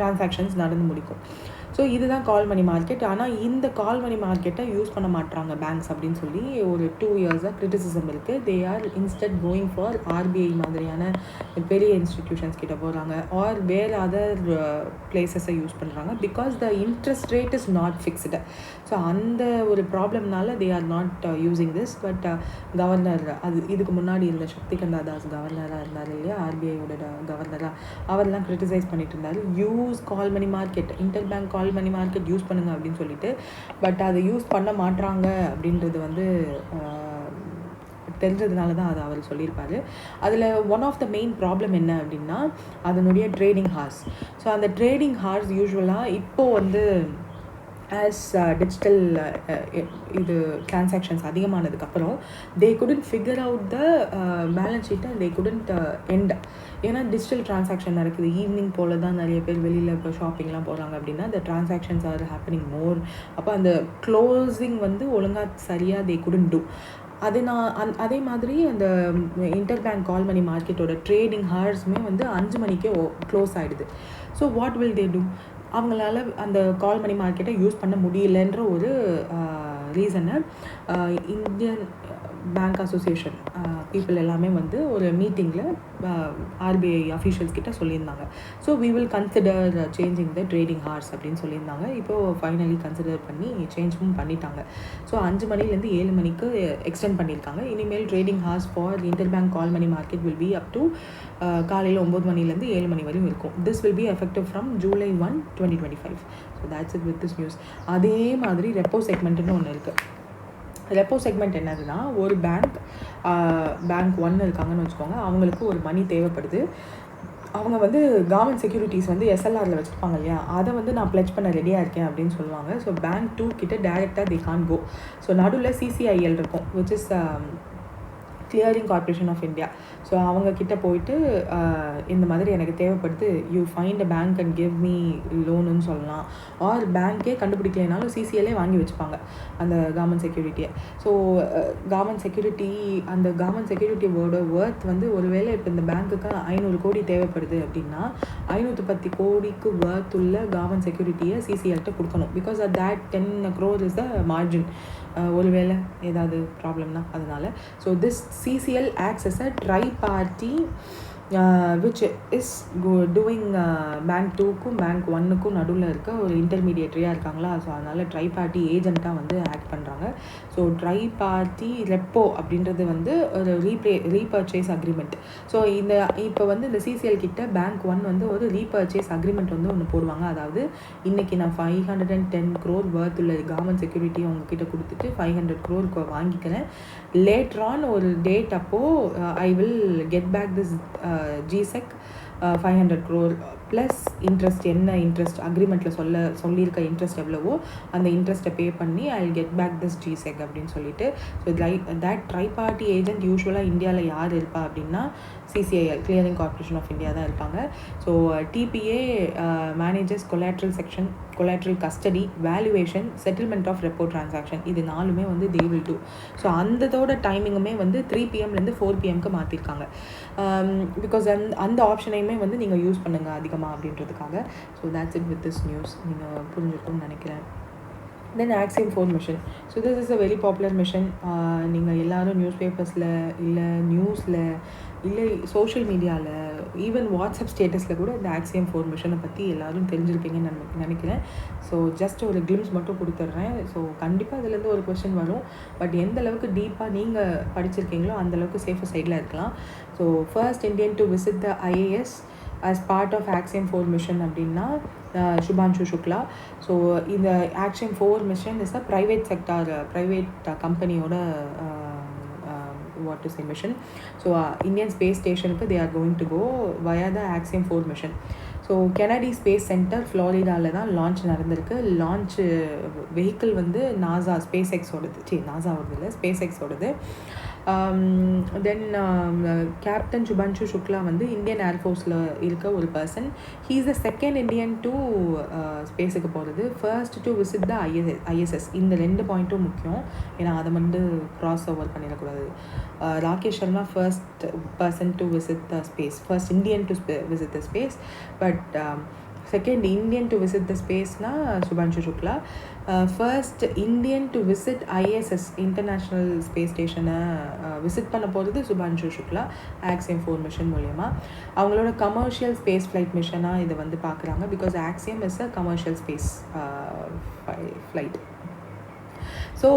transactions நடந்து முடிக்கும். ஸோ இதுதான் கால் மணி மார்க்கெட். ஆனால் இந்த கால் மணி மார்க்கெட்டை யூஸ் பண்ண மாட்டாங்க பேங்க்ஸ் அப்படின்னு சொல்லி ஒரு 2 இயர்ஸாக கிரிட்டிசிசம் இருக்குது. They are instead going for RBI மாதிரியான பெரிய இன்ஸ்டிடியூஷன்ஸ் கிட்ட போகிறாங்க ஆர் வேறு அதர் பிளேசஸை யூஸ் பண்ணுறாங்க. Because the interest rate is not fixed. So அந்த ஒரு ப்ராப்ளம்னால they are not using this. But governor, அது இதுக்கு முன்னாடி இருந்த சக்திகந்தா தாஸ் கவர்னராக இருந்தார் இல்லையா, ஆர்பிஐயோட கவர்னராக, அவரெல்லாம் கிரிட்டிசைஸ் பண்ணிட்டு இருந்தார். யூஸ் கால் money market, inter bank call money market use பண்ணுங்க அப்படின்னு சொல்லிட்டு. பட் அதை யூஸ் பண்ண மாட்டாங்க அப்படின்றது வந்து தெரிஞ்சதுனால தான் அதை அவர் சொல்லியிருப்பார். அதில் one of the main problem என்ன அப்படின்னா அதனுடைய ட்ரேடிங் ஹார்ஸ். ஸோ அந்த ட்ரேடிங் ஹார்ஸ் யூஸ்வலாக இப்போது வந்து ஆஸ் டிஜிட்டல் இது டிரான்சாக்ஷன்ஸ் அதிகமானதுக்கப்புறம் they couldn't figure out the balance ஷீட்டை, தே குடன்ட் எண்ட். ஏன்னா டிஜிட்டல் டிரான்சாக்ஷன் நடக்குது, ஈவினிங் போல் தான் நிறைய பேர் வெளியில் இப்போ ஷாப்பிங்லாம் போகிறாங்க அப்படின்னா the transactions are happening more. அப்போ அந்த க்ளோசிங் வந்து ஒழுங்காக சரியாக தே குடன்ட் டூ. அதே மாதிரி அந்த இன்டர் பேங்க் கால் மணி மார்க்கெட்டோட ட்ரேடிங் ஹார்ஸுமே வந்து 5 மணிக்கே க்ளோஸ் ஆகிடுது. So what will they do? அவங்களால அந்த கால் மணி மார்க்கெட்டை யூஸ் பண்ண முடியலன்ற ஒரு ரீசனை இந்தியன் பேங்க் அசோசியேஷன் பீப்புள் எல்லாமே வந்து ஒரு மீட்டிங்கில் ஆர்பிஐ அஃபீஷியல்ஸ் கிட்ட சொல்லியிருந்தாங்க. So we will consider changing the trading hours அப்படின்னு சொல்லியிருந்தாங்க. இப்போது ஃபைனலி கன்சிடர் பண்ணி சேஞ்சும் பண்ணிட்டாங்க. ஸோ 5 மணிலேருந்து 7 மணிக்கு எக்ஸ்டெண்ட் பண்ணியிருக்காங்க. இனிமேல் trading hours for inter bank call money market will be up to காலையில் 9 மணிலேருந்து 7 மணி வரையும் இருக்கும். This will be effective from July 1, 2025. So that's it with this news. அதே மாதிரி ரெப்போ செக்மெண்ட்டுன்னு ஒன்று இருக்குது. ரெப்போ செக்மெண்ட் என்னதுன்னா, ஒரு பேங்க் 1 இருக்காங்கன்னு வச்சுக்கோங்க, அவங்களுக்கு ஒரு மணி தேவைப்படுது. அவங்க வந்து கவர்மெண்ட் செக்யூரிட்டிஸ் வந்து எஸ்எல்ஆரில் வச்சுருப்பாங்க இல்லையா, அதை வந்து நான் ப்ளெட்ஜ் பண்ண ரெடியாக இருக்கேன் அப்படின்னு சொல்லுவாங்க. ஸோ பேங்க் 2 கிட்ட டேரெக்டாக தே கான் கோ. ஸோ நடுவில் சிசிஐஎல் இருக்கும், which is clearing corporation of India. So அவங்கக்கிட்ட போயிட்டு இந்த மாதிரி எனக்கு தேவைப்படுது, you find a bank and give me லோனுன்னு சொல்லலாம். ஆர் பேங்க்கே கண்டுபிடிக்கலைனாலும் சிசிஎல்லே வாங்கி வச்சுப்பாங்க அந்த கவர்மெண்ட் செக்யூரிட்டியை. ஸோ கவர்மெண்ட் செக்யூரிட்டியோட ஒர்த் வந்து ஒருவேளை இப்போ இந்த பேங்க்குக்கு 500 கோடி தேவைப்படுது அப்படின்னா 510 கோடிக்கு ஒர்த் உள்ள கவர்மெண்ட் செக்யூரிட்டியை சிசிஎல்கிட்ட கொடுக்கணும். Because at that 10 crore is the margin. ஒருவேளை ஏதாவது ப்ராப்ளம்னா அதனால். So this CCL acts as a tri-party which is doing bank 2க்கும் பேங்க் 1க்கும் நடுவில் இருக்க ஒரு இன்டர்மீடியேட்டரியாக இருக்காங்களா. ஸோ அதனால் ட்ரை பார்ட்டி ஏஜெண்ட்டாக வந்து ஆக்ட் பண்ணுறாங்க. ஸோ ட்ரை பார்ட்டி ரெப்போ அப்படின்றது வந்து ஒரு ரீபர்ச்சேஸ் அக்ரிமெண்ட். ஸோ இப்போ வந்து இந்த சிசிஎல் கிட்ட பேங்க் 1 வந்து ஒரு ரீபர்ச்சேஸ் அக்ரிமெண்ட் வந்து ஒன்று போடுவாங்க. அதாவது இன்றைக்கி நான் 510 crore worth உள்ள கவர்மெண்ட் செக்யூரிட்டி அவங்கக்கிட்ட கொடுத்துட்டு 500 crore வாங்கிக்கிறேன். லேட்டர் ஆன் ஒரு டேட் அப்போது I will get back this GSEC 500 crore plus interest. என்ன இன்ட்ரெஸ்ட் அக்ரிமெண்ட்டில் சொல்லியிருக்க இன்ட்ரெஸ்ட் எவ்வளவோ அந்த இன்ட்ரெஸ்ட்டை பே பண்ணி I will get back this GSEC அப்படின்னு சொல்லிட்டு. So that tri party agent யூஸ்வலாக இந்தியாவில் யார் இருப்பா அப்படின்னா CCIL clearing corporation of India தான் இருப்பாங்க. So TPA manages collateral custody, valuation, settlement of repo transaction. இது 4மே வந்து they will do. ஸோ அந்ததோட டைமிங்குமே வந்து 3 PM-லேருந்து 4 PM-க்கு மாற்றிருக்காங்க. பிகாஸ் அந்த ஆப்ஷனையுமே வந்து நீங்கள் யூஸ் பண்ணுங்கள் அதிகமாக அப்படின்றதுக்காக. So that's it with this news. நீங்கள் புரிஞ்சிருக்கும்னு நினைக்கிறேன். தென் Axiom 4 mission. So this is a very popular mission. நீங்கள் எல்லோரும் நியூஸ் பேப்பர்ஸில் இல்லை நியூஸில் இல்லை சோஷியல் மீடியாவில் ஈவன் வாட்ஸ்அப் ஸ்டேட்டஸில் கூட இந்த Axiom 4 மிஷனை பற்றி எல்லோரும் தெரிஞ்சிருப்பீங்கன்னு நான் நினைக்கிறேன். ஸோ ஜஸ்ட் ஒரு கிளிம்ஸ் மட்டும் கொடுத்துட்றேன். ஸோ கண்டிப்பாக அதுலேருந்து ஒரு கொஸ்டின் வரும். பட் எந்த அளவுக்கு டீப்பாக நீங்கள் படிச்சிருக்கீங்களோ அந்தளவுக்கு சேஃபர் சைடில் இருக்கலாம். So first Indian to visit the IAS as part of Axiom 4 mission அப்படின்னா Shubhanshu Shukla. ஸோ இந்த Axiom 4 mission is a private sector, private கம்பெனியோட what to say mission. So Indian space stationக்கு they are going to go via the Axiom 4 mission. So Kennedy space centre ஃப்ளோரிடாவில் தான் launch நடந்திருக்கு. Launch vehicle வந்து NASA space எக்ஸோடது. Then captain Shubhanshu Shukla வந்து Indian ஏர்ஃபோர்ஸில் இருக்க ஒரு person. He is the second Indian to ஸ்பேஸுக்கு போகிறது. First to visit the ISS. இந்த 2 பாயிண்ட்டும் முக்கியம். ஏன்னா அதை வந்து க்ராஸ் ஓவர் பண்ணிடக்கூடாது. Rakesh Sharma first person to visit the space, first Indian to visit the space. But second Indian to visit the ஸ்பேஸ்னா Shubhanshu Shukla. First Indian to visit ISS international space ஸ்டேஷனை visit பண்ண போகிறது சுபான்ஷு சுக்லா Axiom 4 மிஷன் மூலயமா. அவங்களோட கமர்ஷியல் ஸ்பேஸ் ஃப்ளைட் மிஷனாக இதை வந்து பார்க்குறாங்க. Because Axiom is a commercial space flight. So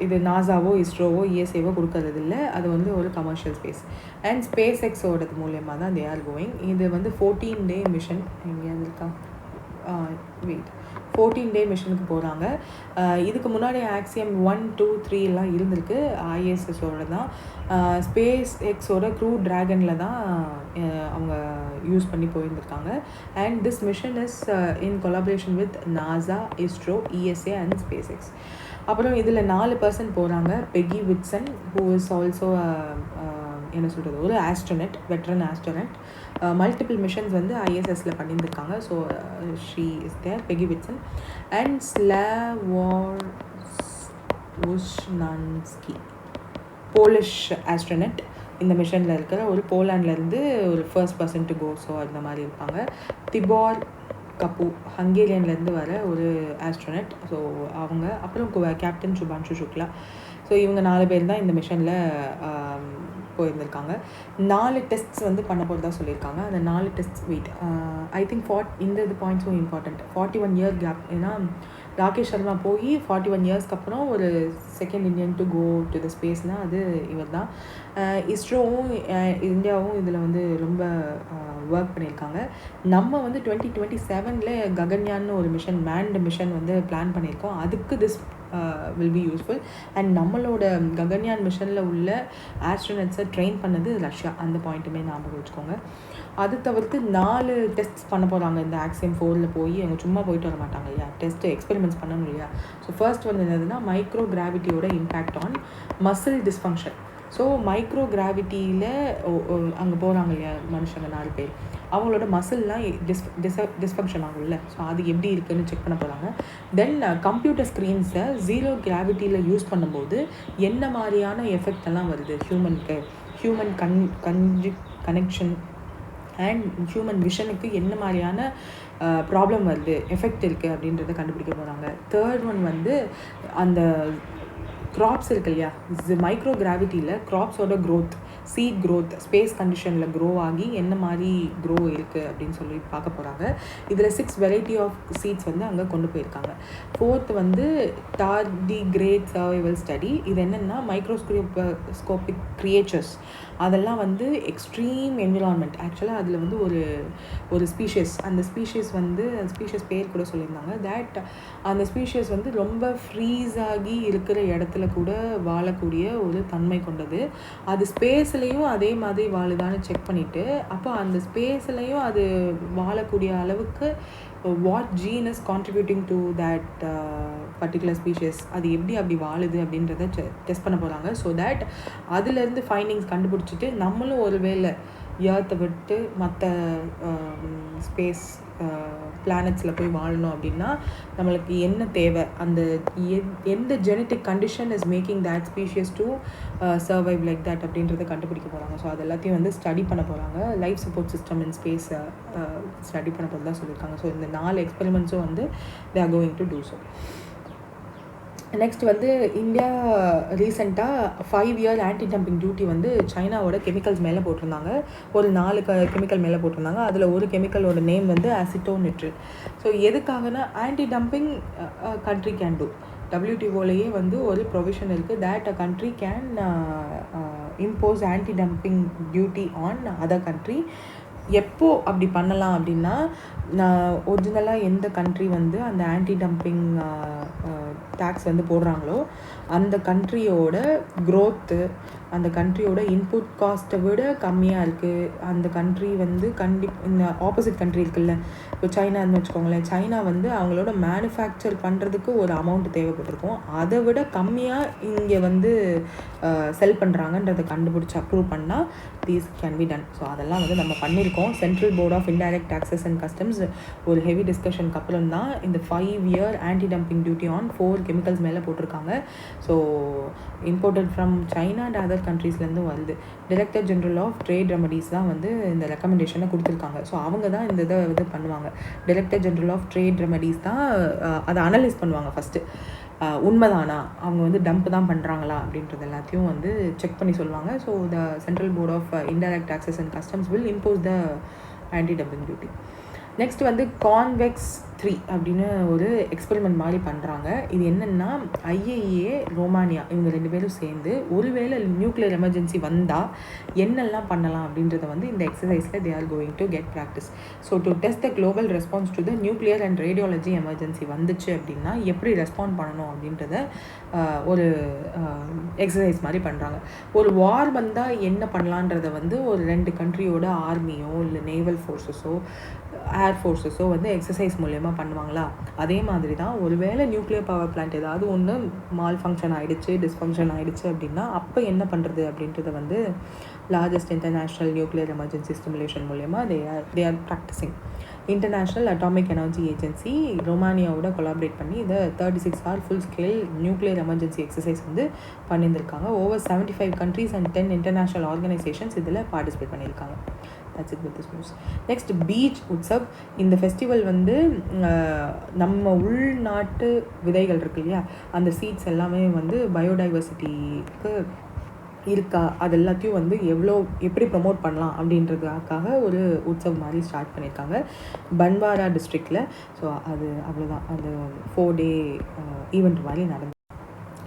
இது நாசாவோ இஸ்ரோவோ ESAவோ கொடுக்கறது இல்லை. அது வந்து ஒரு கமர்ஷியல் ஸ்பேஸ். அண்ட் ஸ்பேஸ் எக்ஸோடது மூலயமா தான் தே ஆர் கோயிங். இது வந்து 14-day மிஷன். எங்கேயாவது இருக்கா? 14-day மிஷனுக்கு போகிறாங்க. இதுக்கு முன்னாடி Axiom 1, 2, 3 எல்லாம் இருந்திருக்கு. ISSோட தான் ஸ்பேஸ் எக்ஸோட க்ரூ ட்ராகனில் தான் அவங்க யூஸ் பண்ணி போயிருந்துருக்காங்க. And this mission is in collaboration with NASA, ISRO, ESA and space X. அப்புறம் இதில் 4 பர்சன் போகிறாங்க. Peggy Whitson who is also என்ன சொல்கிறது ஒரு astronaut, veteran astronaut. Multiple missions வந்து ISSல பண்ணியிருந்திருக்காங்க. So she is there, Peggy Whitson. And Slawosz Uznanski, Polish astronaut. இந்த மிஷனில் இருக்கிற ஒரு போலாண்ட்லேருந்து ஒரு first person to go. So அந்த மாதிரி இருப்பாங்க. திபார் கப்பு ஹங்கேரியன்லேருந்து வர ஒரு ஆஸ்ட்ரோனட். ஸோ அவங்க அப்புறம் கேப்டன் சுபான்ஷு சுக்லா. ஸோ இவங்க 4 பேர் தான் இந்த மிஷனில் போயிருந்திருக்காங்க. 4 டெஸ்ட்ஸ் வந்து பண்ண போகிறதா சொல்லியிருக்காங்க. அந்த 4 டெஸ்ட்ஸ் ஐ திங்க் இந்த பாயிண்ட்ஸும் இம்பார்ட்டண்ட். 41 year gap. ஏன்னா ராகேஷ் சர்மா போய் 41 இயர்ஸ்க்கு அப்புறம் ஒரு second Indian to go to the ஸ்பேஸ்னால் அது இவர் தான். இஸ்ரோவும் இந்தியாவும் இதில் வந்து ரொம்ப ஒர்க் பண்ணியிருக்காங்க. நம்ம வந்து 2027 ககன்யான்னு ஒரு மிஷன், மேன்டு மிஷன் வந்து பிளான் பண்ணியிருக்கோம். அதுக்கு this will be useful. And நம்மளோட ககன்யான் மிஷனில் உள்ள ஆஸ்ட்ரோனட்ஸை ட்ரெயின் பண்ணது ரஷ்யா. அந்த பாயிண்ட்டுமே ஞாபகம் வச்சுக்கோங்க. அது தவிர்த்து 4 டெஸ்ட்ஸ் பண்ண போகிறாங்க இந்த Axiom 4 போய். அவங்க சும்மா போயிட்டு வர மாட்டாங்க இல்லையா, டெஸ்ட்டு எக்ஸ்பெரிமெண்ட்ஸ் பண்ணணும் இல்லையா. ஸோ ஃபர்ஸ்ட் வந்து என்னதுன்னா மைக்ரோ கிராவிட்டியோட impact on muscle dysfunction. So micro கிராவிட்டியில் அங்கே போகிறாங்க இல்லையா மனுஷங்க 4 பேர், அவங்களோட மசில்லாம் டிஸ்ஃபங்க்ஷன் ஆகும்ல. ஸோ அது எப்படி இருக்குதுன்னு செக் பண்ண போகிறாங்க. தென் கம்ப்யூட்டர் ஸ்க்ரீன்ஸை 0 கிராவிட்டியில் யூஸ் பண்ணும்போது என்ன மாதிரியான எஃபெக்ட் எல்லாம் வருது ஹியூமனுக்கு, ஹியூமன் கனெக்ஷன் அண்ட் ஹியூமன் விஷனுக்கு என்ன மாதிரியான ப்ராப்ளம் வருது, எஃபெக்ட் இருக்குது அப்படின்றத கண்டுபிடிக்க போகிறாங்க. தேர்ட் ஒன் வந்து அந்த க்ராப்ஸ் இருக்கு இல்லையா, மைக்ரோ கிராவிட்டியில் க்ராப்ஸோட க்ரோத், சீட் க்ரோத், ஸ்பேஸ் கண்டிஷனில் க்ரோ ஆகி என்ன மாதிரி க்ரோ இருக்குது அப்படின்னு சொல்லி பார்க்க போகிறாங்க. இதில் 6 வெரைட்டி ஆஃப் சீட்ஸ் வந்து அங்கே கொண்டு போயிருக்காங்க. 4th வந்து டார்டிகிரேட் சர்வைவல் ஸ்டடி. இது என்னென்னா மைக்ரோஸ்கோபிக் கிரியேச்சர்ஸ், அதெல்லாம் வந்து எக்ஸ்ட்ரீம் என்விரான்மெண்ட். ஆக்சுவலாக அதில் வந்து ஒரு ஸ்பீஷியஸ், அந்த ஸ்பீஷியஸ் வந்து ஸ்பீஷியஸ் பேர் கூட சொல்லியிருந்தாங்க. தேட் அந்த ஸ்பீஷியஸ் வந்து ரொம்ப ஃப்ரீஸ் ஆகி இருக்கிற இடத்துல கூட வாழக்கூடிய ஒரு தன்மை கொண்டது. அது ஸ்பேஸ்லேயும் அதே மாதிரி வாழுதான்னு செக் பண்ணிவிட்டு, அப்போ அந்த ஸ்பேஸ்லேயும் அது வாழக்கூடிய அளவுக்கு what gene is contributing to that particular species, அது எப்படி அப்படி வாழுது அப்படின்றத டெஸ்ட் பண்ண போகிறாங்க. ஸோ தேட் அதுலேருந்து ஃபைண்டிங்ஸ் கண்டுபிடிச்சிட்டு நம்மளும் ஒரு வேளை ஏர்த்தை விட்டு மற்ற ஸ்பேஸ் பிளானட்ஸில் போய் வாழணும் அப்படின்னா நம்மளுக்கு என்ன தேவை, அந்த எந்த genetic condition is making that species to survive like that அப்படின்றத கண்டுபிடிக்க போகிறாங்க. ஸோ அது எல்லாத்தையும் வந்து ஸ்டடி பண்ண போகிறாங்க. Life support system in space study பண்ண போகிறதா சொல்லியிருக்காங்க. ஸோ இந்த 4 எக்ஸ்பெரிமெண்ட்ஸும் வந்து they are going to do so. Next வந்து இந்தியா ரீசெண்டாக 5 இயர் ஆன்டி டம்பிங் டியூட்டி வந்து சைனாவோட கெமிக்கல்ஸ் மேலே போட்டிருந்தாங்க. ஒரு 4 கெமிக்கல் மேலே போட்டிருந்தாங்க. அதில் ஒரு கெமிக்கலோட நேம் வந்து அசிட்டோனிட்ரில். ஸோ எதுக்காகனா anti dumping country can do. WTOலேயே வந்து ஒரு ப்ரொவிஷன் இருக்குது that a country can impose anti dumping duty on other country. எப்போ அப்படி பண்ணலாம் அப்படின்னா, ஒரிஜினலாக எந்த கண்ட்ரி வந்து அந்த ஆன்டி டம்பிங் டேக்ஸ் வந்து போடுறாங்களோ அந்த கண்ட்ரியோட க்ரோத்து, அந்த கண்ட்ரியோட இன்புட் காஸ்ட்டை விட கம்மியாக இருக்குது. அந்த கண்ட்ரி வந்து இந்த ஆப்போசிட் கண்ட்ரி இருக்குல்ல, இப்போ சைனான்னு வச்சுக்கோங்களேன், சைனா வந்து அவங்களோட மேனுஃபேக்சர் பண்ணுறதுக்கு ஒரு அமௌண்ட் தேவைப்பட்டிருக்கும், அதை விட கம்மியாக இங்கே வந்து செல் பண்ணுறாங்கன்றதை கண்டுபிடிச்சி அப்ரூவ் பண்ணால் these can be done. So அதெல்லாம் வந்து நம்ம பண்ணியிருக்கோம். Central board of indirect taxes and customs ஒரு ஹெவி டிஸ்கஷனுக்கு அப்புறம் தான் இந்த 5 year anti dumping duty on 4 chemicals மேலே போட்டிருக்காங்க. So imported from China and other கண்ட்ரீஸ்லேருந்து வருது. Director general of trade remedies தான் வந்து இந்த ரெக்கமெண்டேஷனை கொடுத்துருக்காங்க. ஸோ அவங்க தான் இந்த இதை வந்து பண்ணுவாங்க. Director general of trade remedies தான் அதை அனலைஸ் பண்ணுவாங்க ஃபஸ்ட்டு. உண்மைதானா, அவங்க வந்து டம்ப் தான் பண்ணுறாங்களா அப்படின்றது எல்லாத்தையும் வந்து செக் பண்ணி சொல்லுவாங்க. So the central board of indirect taxes and customs will impose the anti dumping duty. Next வந்து கான்வெக்ஸ் 3 அப்படின்னு ஒரு எக்ஸ்பெரிமெண்ட் மாதிரி பண்ணுறாங்க. இது என்னென்னா IAEA, ரோமானியா இவங்க 2 பேரும் சேர்ந்து ஒருவேளை நியூக்ளியர் எமர்ஜென்சி வந்தால் என்னெல்லாம் பண்ணலாம் அப்படின்றத வந்து இந்த எக்ஸசைஸில் they are going to get practice. So to test the global response to the nuclear and radiology emergency வந்துச்சு அப்படின்னா எப்படி ரெஸ்பாண்ட் பண்ணணும் அப்படின்றத ஒரு எக்ஸசைஸ் மாதிரி பண்ணுறாங்க. ஒரு வார் வந்தால் என்ன பண்ணலான்றதை வந்து ஒரு 2 கண்ட்ரியோட ஆர்மியோ இல்லை நேவல் ஃபோர்ஸஸோ ஏர் ஃபோர்ஸஸோ வந்து எக்ஸசைஸ் மூலயமா பண்ணுவாங்களா, அதே மாதிரி தான் ஒருவேளை நியூக்ளியர் பவர் பிளான்ட் ஏதாவது ஒன்று மால் ஃபங்க்ஷன் ஆகிடுச்சு, டிஸ்ஃபங்க்ஷன் ஆகிடுச்சு அப்படின்னா அப்போ என்ன பண்ணுறது அப்படின்றத வந்து largest international nuclear emergency stimulation மூலயமா they are practising. International atomic energy agency ரோமானியாவோட கொலாபரேட் பண்ணி இதை 36 hour full scale nuclear emergency exercise வந்து பண்ணியிருந்திருக்காங்க. Over 75 countries and 10 international organisations இதில் பார்ட்டிசிபேட் பண்ணியிருக்காங்க. That's it with this news. Next, beach Utsav. இந்த festival வந்து நம்ம உள்நாட்டு விதைகள் இருக்கு இல்லையா, அந்த சீட்ஸ் எல்லாமே வந்து பயோடைவர்சிட்டிக்கு இருக்கா, அது எல்லாத்தையும் வந்து எப்படி ப்ரமோட் பண்ணலாம் அப்படின்றதுக்காக ஒரு உற்சவ் மாதிரி ஸ்டார்ட் பண்ணியிருக்காங்க பன்வாரா டிஸ்ட்ரிக்டில். ஸோ அது அவ்வளோதான், அது 4 day ஈவெண்ட் மாதிரி நடந்தது.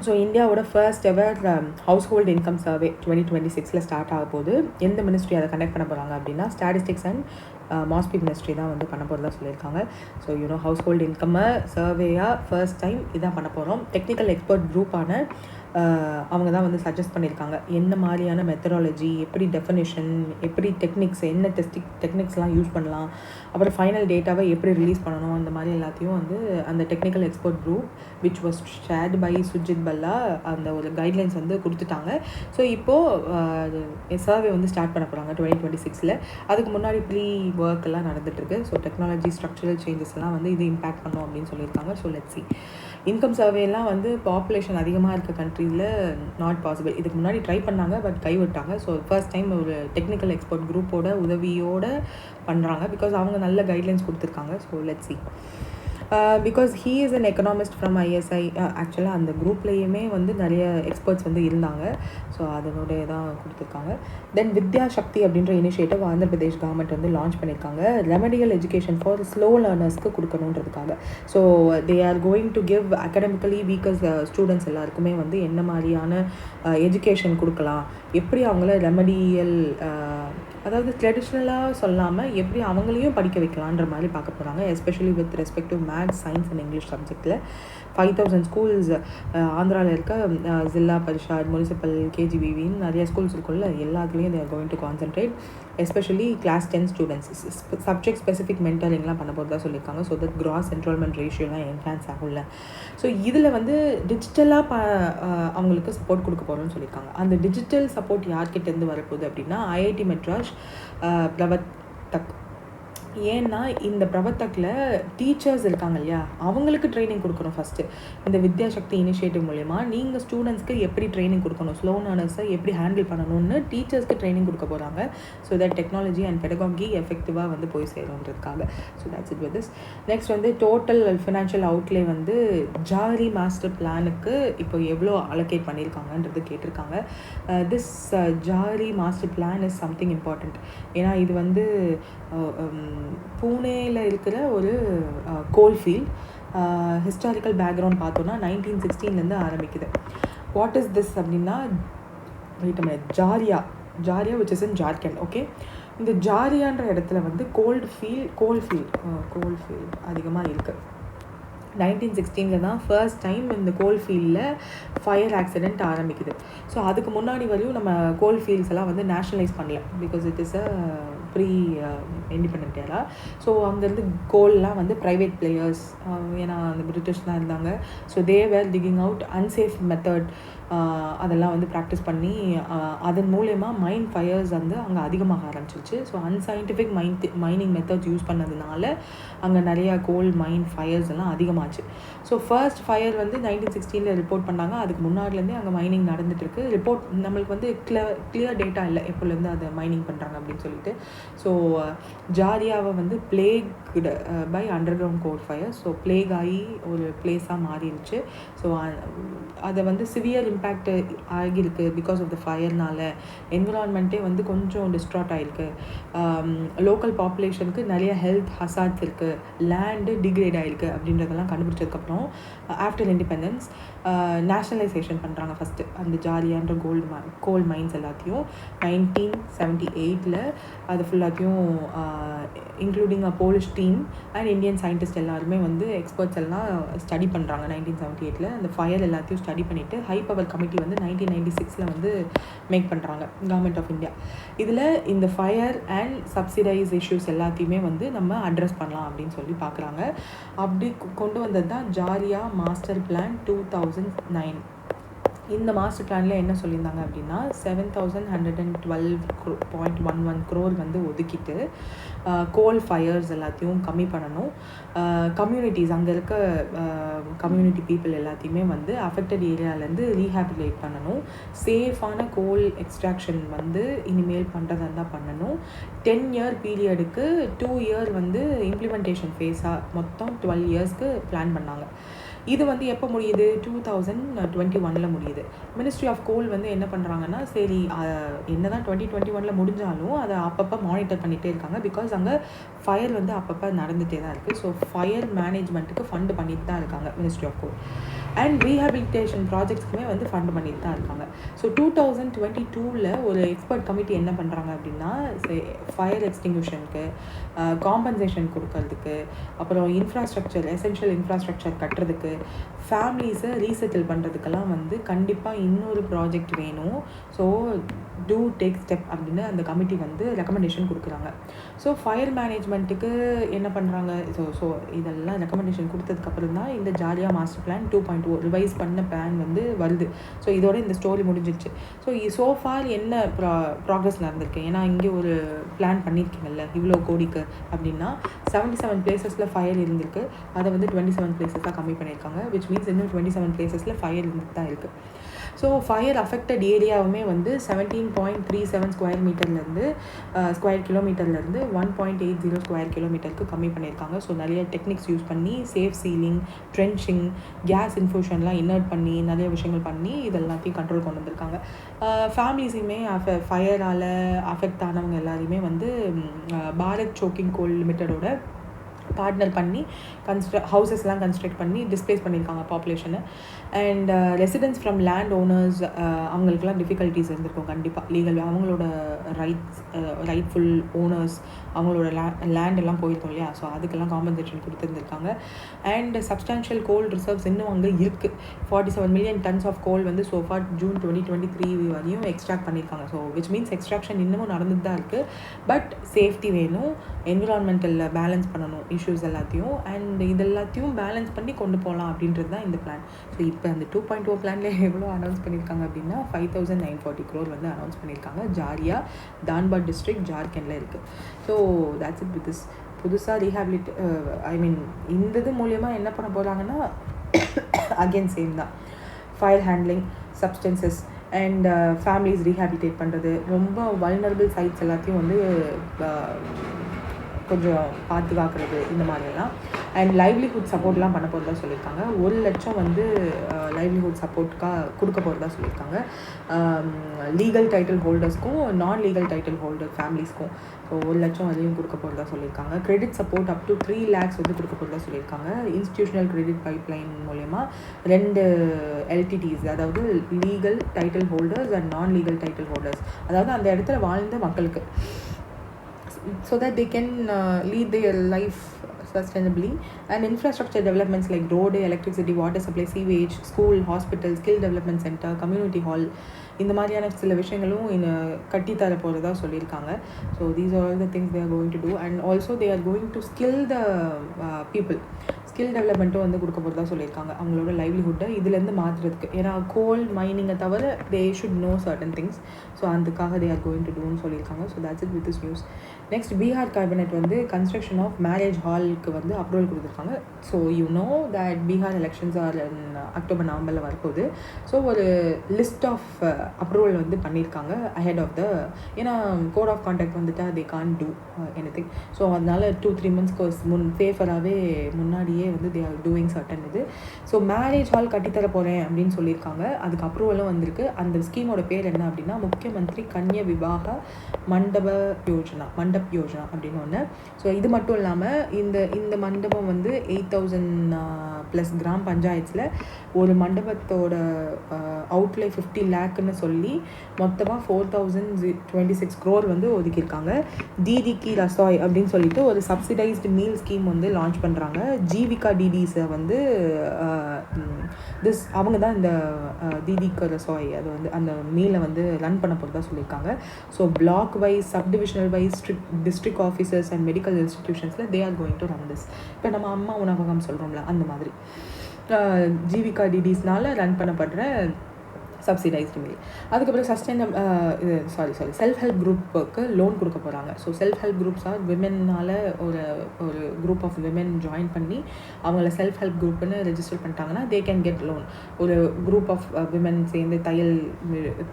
ஸோ இந்தியாவோட first ever household income survey 2026 start ஆக போகுது. எந்த மினிஸ்ட்ரி அதை கண்டக்ட் பண்ண போகிறாங்க அப்படின்னா ஸ்டாட்டிஸ்டிக்ஸ் அண்ட் மாஸ்பி மினிஸ்ட்ரி தான் வந்து பண்ண போகிறதா சொல்லியிருக்காங்க. ஸோ ஹவுஸ்ஹோல்டு இன்கம்மை சர்வேயாக ஃபர்ஸ்ட் டைம் இதான் பண்ண போகிறோம். டெக்னிக்கல் எக்ஸ்பர்ட் குரூப்பான அவங்க தான் வந்து சஜஸ்ட் பண்ணியிருக்காங்க என்ன மாதிரியான மெத்தடாலஜி, எப்படி டெஃபினிஷன், எப்படி டெக்னிக்ஸ், என்ன டெக்னிக்ஸ்லாம் யூஸ் பண்ணலாம், அப்புறம் ஃபைனல் டேட்டாவை எப்படி ரிலீஸ் பண்ணணும், அந்த மாதிரி எல்லாத்தையும் வந்து அந்த technical expert group which was shared by Sujit Bhalla அந்த ஒரு கைட்லைன்ஸ் வந்து கொடுத்துட்டாங்க. ஸோ இப்போது சர்வே வந்து ஸ்டார்ட் பண்ண போகிறாங்க 2026. அதுக்கு முன்னாடி ப்ரீ ஒர்க் எல்லாம் நடந்துகிட்ருக்கு. ஸோ டெக்னாலஜி ஸ்ட்ரக்சரல் சேஞ்சஸ் எல்லாம் வந்து இது இம்பேக்ட் பண்ணோம் அப்படின்னு சொல்லியிருக்காங்க. So let's see. இன்கம் சர்வேலாம் வந்து பாப்புலேஷன் அதிகமாக இருக்க கண்ட்ரியில் நாட் பாசிபிள். இதுக்கு முன்னாடி ட்ரை பண்ணாங்க, பட் கைவிட்டாங்க. ஸோ ஃபர்ஸ்ட் டைம் ஒரு டெக்னிக்கல் எக்ஸ்பர்ட் குரூப்போட உதவியோடு பண்ணுறாங்க, பிகாஸ் அவங்க நல்ல கைட்லைன்ஸ் கொடுத்துருக்காங்க. So let's see. Because he is an economist from ISI. ஆக்சுவலாக அந்த குரூப்லேயுமே வந்து நிறைய எக்ஸ்பர்ட்ஸ் வந்து இருந்தாங்க. ஸோ அதனுடைய தான் கொடுத்துருக்காங்க. தென் வித்யா சக்தி அப்படின்ற இனிஷியேட்டிவ் ஆந்திர பிரதேஷ் கவர்மெண்ட் வந்து லான்ச் பண்ணியிருக்காங்க. ரெமடியல் எஜுகேஷன் ஃபார் ஸ்லோ லேர்னர்ஸ்க்கு கொடுக்கணுன்றதுக்காக. So they are going to give academically weakers students எல்லாருக்குமே வந்து என்ன மாதிரியான எஜுகேஷன் கொடுக்கலாம், எப்படி அவங்கள ரெமடியல் அதாவது ட்ரெடிஷ்னலாக சொல்லாமல் எப்படி அவங்களையும் படிக்க வைக்கலான்ற மாதிரி பார்க்க போகிறாங்க. Especially with respect to maths, science and English சப்ஜெக்டில் 5000 ஸ்கூல்ஸ் ஆந்திராவில் இருக்க ஜில்லா பரிஷாத், முனிசிபல், KGBVன்னு நிறைய ஸ்கூல்ஸ் இருக்குல்ல, எல்லாத்துலேயும் they are going to concentrate, especially class 10 students subject specific மென்டரிங்லாம் பண்ண போகிறதா சொல்லியிருக்காங்க. ஸோ தட் கிராஸ் என்ரோல்மெண்ட் ரேஷியோலாம் என்ஹான்ஸ் ஆகும்ல. ஸோ இதில் வந்து டிஜிட்டலாக அவங்களுக்கு சப்போர்ட் கொடுக்க போகிறோம்னு சொல்லியிருக்காங்க. அந்த டிஜிட்டல் சப்போர்ட் யார்கிட்டேருந்து வரப்போகுது அப்படின்னா IIT மெட்ராஸ் பிரவத்தக். ஏன்னா இந்த பிரபத்தக்கில் டீச்சர்ஸ் இருக்காங்க இல்லையா, அவங்களுக்கு ட்ரைனிங் கொடுக்கணும் ஃபஸ்ட்டு. இந்த வித்யாசக்தி இனிஷியேட்டிவ் மூலயமா நீங்கள் ஸ்டூடெண்ட்ஸ்க்கு எப்படி ட்ரைனிங் கொடுக்கணும், ஸ்லோ லேர்னர்ஸை எப்படி ஹேண்டில் பண்ணணும்னு டீச்சர்ஸ்க்கு ட்ரைனிங் கொடுக்க போகிறாங்க. So that technology and pedagogy எஃபெக்டிவாக வந்து போய் சேரும்ன்றதுக்காக. So that's it with this. Next வந்து டோட்டல் ஃபினான்ஷியல் அவுட்லே வந்து ஜாரி மாஸ்டர் பிளானுக்கு இப்போ எவ்வளோ அலோகேட் பண்ணியிருக்காங்கன்றது கேட்டிருக்காங்க. This Jharia master plan is something important. ஏன்னா இது வந்து பூனேயில் இருக்கிற ஒரு கோல்ஃபீல்ட். ஹிஸ்டாரிக்கல் பேக்ரவுண்ட் பார்த்தோன்னா 1916 ஆரம்பிக்குது. வாட் இஸ் திஸ் அப்படின்னா, Jharia which is in Jharkhand. Okay, இந்த ஜாரியான்ற இடத்துல வந்து கோல்ஃபீல்ட் அதிகமாக இருக்குது. 1916 தான் ஃபர்ஸ்ட் டைம் இந்த கோல்ஃபீல்டில் ஃபயர் ஆக்சிடெண்ட் ஆரம்பிக்குது. ஸோ அதுக்கு முன்னாடி வரையும் நம்ம கோல்ஃபீல்ட்ஸ் எல்லாம் வந்து நேஷ்னலைஸ் பண்ணல, because it is pre independent era. So அங்கேருந்து கோல்லாம் வந்து ப்ரைவேட் பிளேயர்ஸ், ஏன்னா அந்த பிரிட்டிஷ்லாம் இருந்தாங்க. So they were digging out unsafe method, அதெல்லாம் வந்து ப்ராக்டிஸ் பண்ணி அதன் மூலயமா மைன் ஃபயர்ஸ் வந்து அங்கே அதிகமாக ஆரம்பிச்சிருச்சு. So unscientific mining methods use பண்ணதுனால அங்கே நிறையா கோல் மைன் ஃபயர்ஸ் எல்லாம் அதிகமாச்சு. ஸோ ஃபர்ஸ்ட் ஃபயர் வந்து 1916 ரிப்போர்ட் பண்ணாங்க. அதுக்கு முன்னாடிலேருந்தே அங்கே மைனிங் நடந்துகிட்ருக்கு. ரிப்போர்ட் நம்மளுக்கு வந்து கிளியர் டேட்டா இல்லை எப்போலேருந்து அதை மைனிங் பண்ணுறாங்க அப்படின்னு சொல்லிட்டு. ஸோ ஜாரியாவை வந்து plagued by underground coal fire. So plague ஆகி ஒரு பிளேஸாக மாறிடுச்சு. ஸோ அதை வந்து சிவியர் இம்பேக்ட் ஆகியிருக்கு பிகாஸ் ஆஃப் த ஃபயர்னால. என்விரான்மெண்ட்டே வந்து கொஞ்சம் டிஸ்ட்ராக்ட் ஆகிருக்கு. லோக்கல் பாப்புலேஷனுக்கு நிறைய ஹெல்த் ஹசார்ட்ஸ் இருக்குது. லேண்டு டிகிரேட் ஆகிருக்கு அப்படின்றதெல்லாம் கண்டுபிடிச்சதுக்கப்புறம் ஆஃப்டர் இண்டிபெண்டன்ஸ் நேஷ்னலைசேஷன் பண்ணுறாங்க ஃபஸ்ட்டு அந்த ஜாரியான்ற கோல் மைன்ஸ் எல்லாத்தையும். 1978 அது ஃபுல்லாத்தையும் including a Polish team and Indian scientist எல்லாருமே வந்து எக்ஸ்பர்ட்ஸ் எல்லாம் ஸ்டடி பண்ணுறாங்க. 1978 அந்த ஃபயர் எல்லாத்தையும் ஸ்டடி பண்ணிவிட்டு ஹை பவர் கமிட்டி வந்து 1996 வந்து மேக் பண்ணுறாங்க கவர்மெண்ட் ஆஃப் இந்தியா. இதில் இந்த ஃபயர் அண்ட் சப்சிடைஸ் இஷ்யூஸ் எல்லாத்தையுமே வந்து நம்ம அட்ரஸ் பண்ணலாம் அப்படின்னு சொல்லி பார்க்குறாங்க. அப்படி கொண்டு வந்தது தான் ஜாரியா மாஸ்டர் பிளான் 2009. இந்த மாஸ்டர் பிளானில் என்ன சொல்லியிருந்தாங்க அப்படின்னா 7112.11 crore வந்து ஒதுக்கிட்டு கோல் ஃபயர்ஸ் எல்லாத்தையும் கம்மி பண்ணணும். கம்யூனிட்டிஸ் அங்கே இருக்க கம்யூனிட்டி பீப்புள் எல்லாத்தையுமே வந்து அஃபெக்டட் ஏரியாவிலேருந்து ரீஹேபிலேட் பண்ணணும். சேஃபான கோல் எக்ஸ்ட்ராக்ஷன் வந்து இனிமேல் பண்ணுறதா தான் பண்ணணும். 10 year பீரியடுக்கு 2 year வந்து இம்ப்ளிமெண்டேஷன் ஃபேஸாக மொத்தம் 12 yearsக்கு பிளான் பண்ணாங்க. இது வந்து எப்போ முடியுது, 2021 முடியுது. மினிஸ்ட்ரி ஆஃப் கோல் வந்து என்ன பண்ணுறாங்கன்னா, சரி என்ன தான் 2021 முடிஞ்சாலும் அதை அப்பப்போ மானிட்டர் பண்ணிகிட்டே இருக்காங்க. பிகாஸ் அங்கே ஃபயர் வந்து அப்பப்போ நடந்துகிட்டே தான் இருக்குது. ஸோ ஃபயர் மேனேஜ்மெண்ட்டுக்கு ஃபண்டு பண்ணிட்டு தான் இருக்காங்க ministry of coal. And rehabilitation ப்ராஜெக்ட்ஸ்க்குமே வந்து ஃபண்டு பண்ணிட்டு தான் இருக்காங்க. ஸோ 2022 ஒரு எக்ஸ்பர்ட் கமிட்டி என்ன பண்ணுறாங்க அப்படின்னா, ஃபயர் எக்ஸ்டிங்யூஷனுக்கு காம்பன்சேஷன் கொடுக்கறதுக்கு, அப்புறம் இன்ஃப்ராஸ்ட்ரக்சர் எசென்ஷியல் இன்ஃப்ராஸ்ட்ரக்சர் கட்டுறதுக்கு, ஃபேமிலிஸை ரீசெட்டில் பண்ணுறதுக்கெல்லாம் வந்து கண்டிப்பாக இன்னொரு ப்ராஜெக்ட் வேணும். ஸோ டூ டேக் ஸ்டெப் அப்படின்னு அந்த கமிட்டி வந்து ரெக்கமெண்டேஷன் கொடுக்குறாங்க. ஸோ ஃபயர் மேனேஜ்மெண்ட்டுக்கு என்ன பண்ணுறாங்க, ஸோ இதெல்லாம் ரெக்கமெண்டேஷன் கொடுத்ததுக்கப்புறம் தான் இந்த ஜாரியா மாஸ்டர் பிளான் 2.0 ரிவைஸ் பண்ண பிளான் வந்து வருது. ஸோ இதோட இந்த ஸ்டோரி முடிஞ்சிடுச்சு. ஸோ ஃபார் என்ன ப்ராக்ரஸ் நடந்திருக்கு, ஏன்னா இங்கே ஒரு பிளான் பண்ணியிருக்கீங்கல்ல இவ்வளோ கோடிக்கு அப்படின்னா 77 பிளேசஸில் ஃபயர் இருந்திருக்கு. அதை வந்து 27 பிளேசஸாக கம்மி பண்ணியிருக்காங்க. விச் மீன்ஸ் இன்னும் 27 பிளேசஸில் ஃபயர் இருந்துட்டு தான் இருக்குது. ஸோ ஃபயர் அஃபெக்டட் ஏரியாவுமே வந்து 17.37 ஸ்கொயர் கிலோமீட்டர்லேருந்து 1.80 ஸ்கொயர் கிலோமீட்டருக்கு கம்மி பண்ணியிருக்காங்க. ஸோ நிறைய டெக்னிக்ஸ் யூஸ் பண்ணி சேஃப் சீலிங், ட்ரென்ச்சிங், கேஸ் இன்ஃபியூஷன்லாம் இன்னர்ட் பண்ணி நிறைய விஷயங்கள் பண்ணி இதெல்லாத்தையும் கண்ட்ரோல் கொண்டு வந்திருக்காங்க. ஃபேமிலிஸையுமே ஃபயரால் அஃபெக்ட் ஆனவங்க எல்லாரையுமே வந்து பாரத் சோக்கிங் கோல் லிமிட்டடோட பார்ட்னர் பண்ணி ஹவுசஸ்லாம் கன்ஸ்ட்ரக்ட் பண்ணி டிஸ்ப்ளேஸ் பண்ணியிருக்காங்க பாப்புலேஷனை. And residents from land owners அவங்களுக்குலாம் டிஃபிகல்ட்டிஸ் இருந்திருக்கும் கண்டிப்பாக. லீகல் அவங்களோட ரைட்ஃபுல் ஓனர்ஸ் அவங்களோட லேண்ட் எல்லாம் போயிருக்கோம் இல்லையா, ஸோ அதுக்கெல்லாம் காம்பன்சேஷன் கொடுத்துருந்துருக்காங்க. அண்ட் சப்ஸ்டான்ஷியல் கோல் ரிசர்வ்ஸ் இன்னும் அங்கே இருக்குது. 47 மில்லியன் டன்ஸ் ஆஃப் கோல் வந்து சோஃபார் ஜூன் 2023 வரையும் எக்ஸ்ட்ராக்ட் பண்ணியிருக்காங்க. ஸோ விச் மீன்ஸ் எக்ஸ்ட்ராக்ஷன் இன்னமும் நடந்துட்டு தான் இருக்குது. பட் சேஃப்டி வேணும், என்விரான்மெண்டலில் பேலன்ஸ் பண்ணணும் இஷ்யூஸ் எல்லாத்தையும், அண்ட் இதெல்லாத்தையும் பேலன்ஸ் பண்ணி கொண்டு போகலாம் அப்படின்றது தான் இந்த பிளான். ஸோ இப்போ அந்த 2.0 பிளானில் எவ்வளோ அனௌன்ஸ் பண்ணியிருக்காங்க அப்படின்னா 5,940 crore வந்து அனௌன்ஸ் பண்ணியிருக்காங்க. ஜாரியா, தான்பாட் டிஸ்ட்ரிக்ட், ஜார்க்கண்டில் இருக்குது. So that's it with this. புதுசாக இந்த இது மூலியமாக என்ன பண்ண போகிறாங்கன்னா அகெயின் சேம் தான், fire handling, substances and families rehabilitate பண்ணுறது, ரொம்ப வல்னரபிள் சைட்ஸ் எல்லாத்தையும் வந்து கொஞ்சம் பாதுகாக்கிறது, இந்த மாதிரியெல்லாம். அண்ட் லைவ்லிஹுட் சப்போர்ட்லாம் பண்ண போகிறதா சொல்லியிருக்காங்க. 1 லட்சம் வந்து லைவ்லிஹுட் சப்போர்ட்டுக்காக கொடுக்க போகிறதா சொல்லியிருக்காங்க. லீகல் டைட்டில் ஹோல்டர்ஸ்க்கும் நான் லீகல் டைட்டில் ஹோல்டர் ஃபேமிலிஸ்க்கும். ஸோ 1 லட்சம் வரையும் கொடுக்க போகிறதா சொல்லியிருக்காங்க. Credit support up to 3 lakhs வந்து கொடுக்க போகிறதா சொல்லியிருக்காங்க. இன்ஸ்டிடியூஷனல் கிரெடிட் பைப்லைன் மூலயமா 2 LTTs, அதாவது லீகல் டைட்டில் ஹோல்டர்ஸ் அண்ட் நான் லீகல் டைட்டில் ஹோல்டர்ஸ், அதாவது அந்த இடத்துல வாழ்ந்த மக்களுக்கு, so that they can lead their life sustainably. And infrastructure developments like road, electricity, water supply, sewage, school, hospital, skill development center, community hall, இந்த மாதிரியான சில விஷயங்களும் கட்டித்தர போகிறதா சொல்லியிருக்காங்க. So these are all the things they are going to do. And also they are going to skill the people. Skill டெவலப்மெண்ட்டும் வந்து கொடுக்க போகிறதா சொல்லியிருக்காங்க அவங்களோட லைவ்லிஹுட்டை இதுலேருந்து மாற்றுறதுக்கு. ஏன்னா கோல் மைனிங்கை தவிர they should know certain things. So அதுக்காக தே ஆர் கோயிங் டு டூன்னு சொல்லியிருக்காங்க. So that's it with this news. Next, Bihar cabinet வந்து கன்ஸ்ட்ரக்ஷன் ஆஃப் மேரேஜ் ஹாலுக்கு வந்து அப்ரூவல் கொடுத்துருக்காங்க. So you know that Bihar elections R October நவம்பரில் வரப்போகுது. ஸோ ஒரு லிஸ்ட் ஆஃப் அப்ரூவல் வந்து பண்ணியிருக்காங்க அஹெட் ஆஃப் த, ஏன்னா கோட் ஆஃப் கான்டாக்ட் வந்துட்டா தே கான் டூ எனிதிங். ஸோ அதனால 2-3 months ஃபேவராகவே முன்னாடியே வந்து தே ஆர் டூயிங் சர்டன் இது. ஸோ மேரேஜ் ஹால் கட்டித்தர போகிறேன் அப்படின்னு சொல்லியிருக்காங்க. அதுக்கு அப்ரூவலும் வந்திருக்கு. அந்த ஸ்கீமோட பேர் என்ன அப்படின்னா முக்கியமந்திரி கன்யா விவாக மண்டப் யோஜனா அப்படின்னு ஒன்று. ஸோ இது மட்டும் இல்லாமல் இந்த மண்டபம் வந்து 8,000+ கிராம் பஞ்சாயத்தில் ஒரு மண்டபத்தோட அவுட்லே 50 lakhன்னு சொல்லி மொத்தமாக 4,026 crore வந்து ஒதுக்கியிருக்காங்க. தீதிக்கு ரசாய் அப்படின்னு சொல்லிட்டு ஒரு சப்சிடைஸ்டு மீல் ஸ்கீம் வந்து லான்ச் பண்ணுறாங்க. ஜீவிகா டிடிஸை வந்து அவங்க தான் இந்த தீதிக்கு ரசாய் அது வந்து அந்த மீலை வந்து ரன் பண்ண போகிறதா சொல்லியிருக்காங்க. So block wise, subdivisional wise, district officers and medical இன்ஸ்டிடியூஷன்ஸில் they are going to run this. இப்போ நம்ம அம்மா உணவகம் சொல்கிறோம்ல, அந்த மாதிரி ஜீவிகா டிடிஸ்னால் ரன் பண்ணப்படுற சப்சிடைஸ்டு மீல். அதுக்கப்புறம் செல்ஃப் ஹெல்ப் குரூப்புக்கு லோன் கொடுக்க போகிறாங்க. So self help groups are விமென்னால் ஒரு குரூப் ஆஃப் விமென் ஜாயின் பண்ணி அவங்கள செல்ஃப் ஹெல்ப் குரூப்னு ரெஜிஸ்டர் பண்ணிட்டாங்கன்னா தே கேன் கெட் லோன். ஒரு குரூப் ஆஃப் விமென் சேர்ந்து தையல்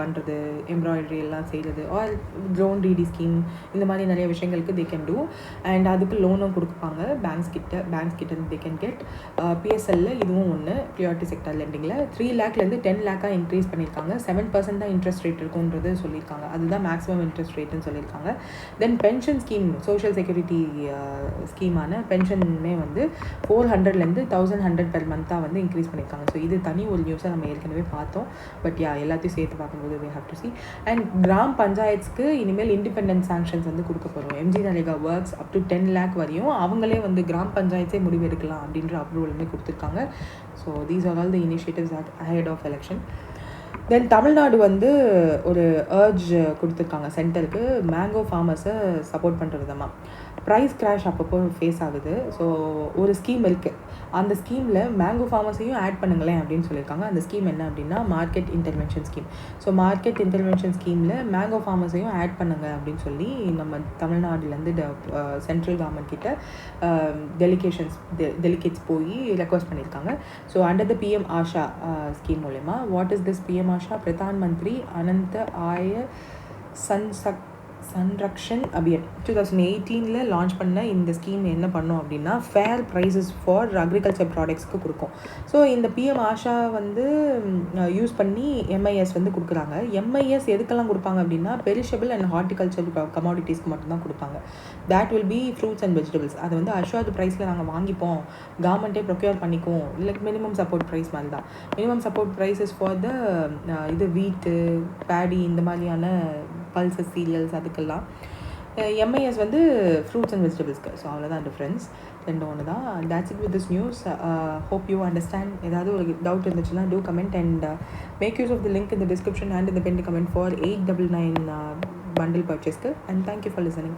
பண்ணுறது, எம்ப்ராய்டரி எல்லாம் செய்கிறது, ஆர் லோன் டிடி ஸ்கீம், இந்த மாதிரி நிறைய விஷயங்களுக்கு தே கேன் டூ. அண்ட் அதுக்கு லோனும் கொடுப்பாங்க பேங்க்ஸ் கிட்ட தே கேன் கெட். பிஎஸ்எல்ல இதுவும் ஒன்று, ப்ரியாரிட்டி செக்டர் லெண்டிங்கில் 3 lakhலேருந்து 10 lakh இன்க்ரீஸ் பண்ணியிருக்காங்க. 7% தான் இன்ட்ரெஸ்ட் ரேட் இருக்குன்றது சொல்லியிருக்காங்க. அதுதான் மேக்ஸிமம் இன்ட்ரெஸ்ட் ரேட்டுன்னு சொல்லியிருக்காங்க. தென் பென்ஷன் ஸ்கீம், சோஷியல் செக்யூரிட்டி ஸ்கீமான பென்ஷனுமே வந்து 400லேருந்து 1,100 per month வந்து இன்க்ரீஸ் பண்ணியிருக்காங்க. ஸோ இது தனி ஒரு நியூஸாக நம்ம ஏற்கனவே பார்த்தோம். பட் எல்லாத்தையும் சேர்த்து பார்க்கும்போது we have to see. And gram பஞ்சாயத்துக்கு இனிமேல் இண்டிபெண்டன்ட் சாங்ஷன்ஸ் வந்து கொடுக்க போகிறோம். MG NREGA works up to 10 lakh வரையும் அவங்களே வந்து கிராம் பஞ்சாயத்தே முடிவு எடுக்கலாம் அப்படின்ற அப்ரூவலுமே கொடுத்துருக்காங்க. So these are all the initiatives ahead of election. தென் தமிழ்நாடு வந்து ஒரு அர்ஜ் கொடுத்துருக்காங்க சென்டருக்கு, மேங்கோ ஃபார்மர்ஸை சப்போர்ட் பண்ணுற விதமாக. ப்ரைஸ் கிராஷ் அப்பப்போ ஃபேஸ் ஆகுது. ஸோ ஒரு ஸ்கீம் இருக்குது, அந்த ஸ்கீமில் மேங்கோ ஃபார்மர்ஸையும் ஆட் பண்ணுங்களேன் அப்படின்னு சொல்லியிருக்காங்க. அந்த ஸ்கீம் என்ன அப்படின்னா market intervention scheme. So market intervention ஸ்கீமில் மேங்கோ ஃபார்மர்ஸையும் ஆட் பண்ணுங்க அப்படின்னு சொல்லி நம்ம தமிழ்நாடுலேருந்து சென்ட்ரல் கவர்மெண்ட் கிட்ட டெலிகேட்ஸ் போய் ரெக்வஸ்ட் பண்ணியிருக்காங்க. So under the PM Aasha scheme மூலமா, what is this PM Aasha Pradhan Mantri Annadata ஆய சன்ரக்ஷன் அபியன் 2018 லான்ச் பண்ண இந்த ஸ்கீம் என்ன பண்ணோம் அப்படின்னா ஃபேர் ப்ரைஸஸ் ஃபார் அக்ரிகல்ச்சர் ப்ராடக்ட்ஸ்க்கு கொடுக்கும். ஸோ இந்த பிஎம் ஆஷா வந்து யூஸ் பண்ணி எம்ஐஎஸ் வந்து கொடுக்குறாங்க. எம்ஐஎஸ் எதுக்கெல்லாம் கொடுப்பாங்க அப்படின்னா பெரிஷபிள் அண்ட் ஹார்டிகல்ச்சர் கமாடிட்டிஸ்க்கு மட்டும்தான் கொடுப்பாங்க. That will B fruits and vegetables. அது வந்து அஷ்யூர்டு ப்ரைஸில் நாங்கள் வாங்கிப்போம், கவர்மெண்ட்டே ப்ரொக்யூர் பண்ணிக்குவோம், இல்லை மினிமம் சப்போர்ட் ப்ரைஸ் மாதிரி தான். Minimum support prices for the இது வீட்டு பேடி இந்த மாதிரியான பல்சஸ் சீரியல்ஸ் அதுக்கெல்லாம். எம்ஐஎஸ் வந்து ஃப்ரூட்ஸ் அண்ட் வெஜிடபிள்ஸ்க்கு. ஸோ அவ்வளோதான் டிஃப்ரென்ஸ், ரெண்டு ஒன்று தான். That's it with this news. Hope you understand. ஏதாவது ஒரு டவுட் இருந்துச்சுன்னா do comment and make use of the link in the description and in the pin comment for 899 bundle purchase. And thank you for listening.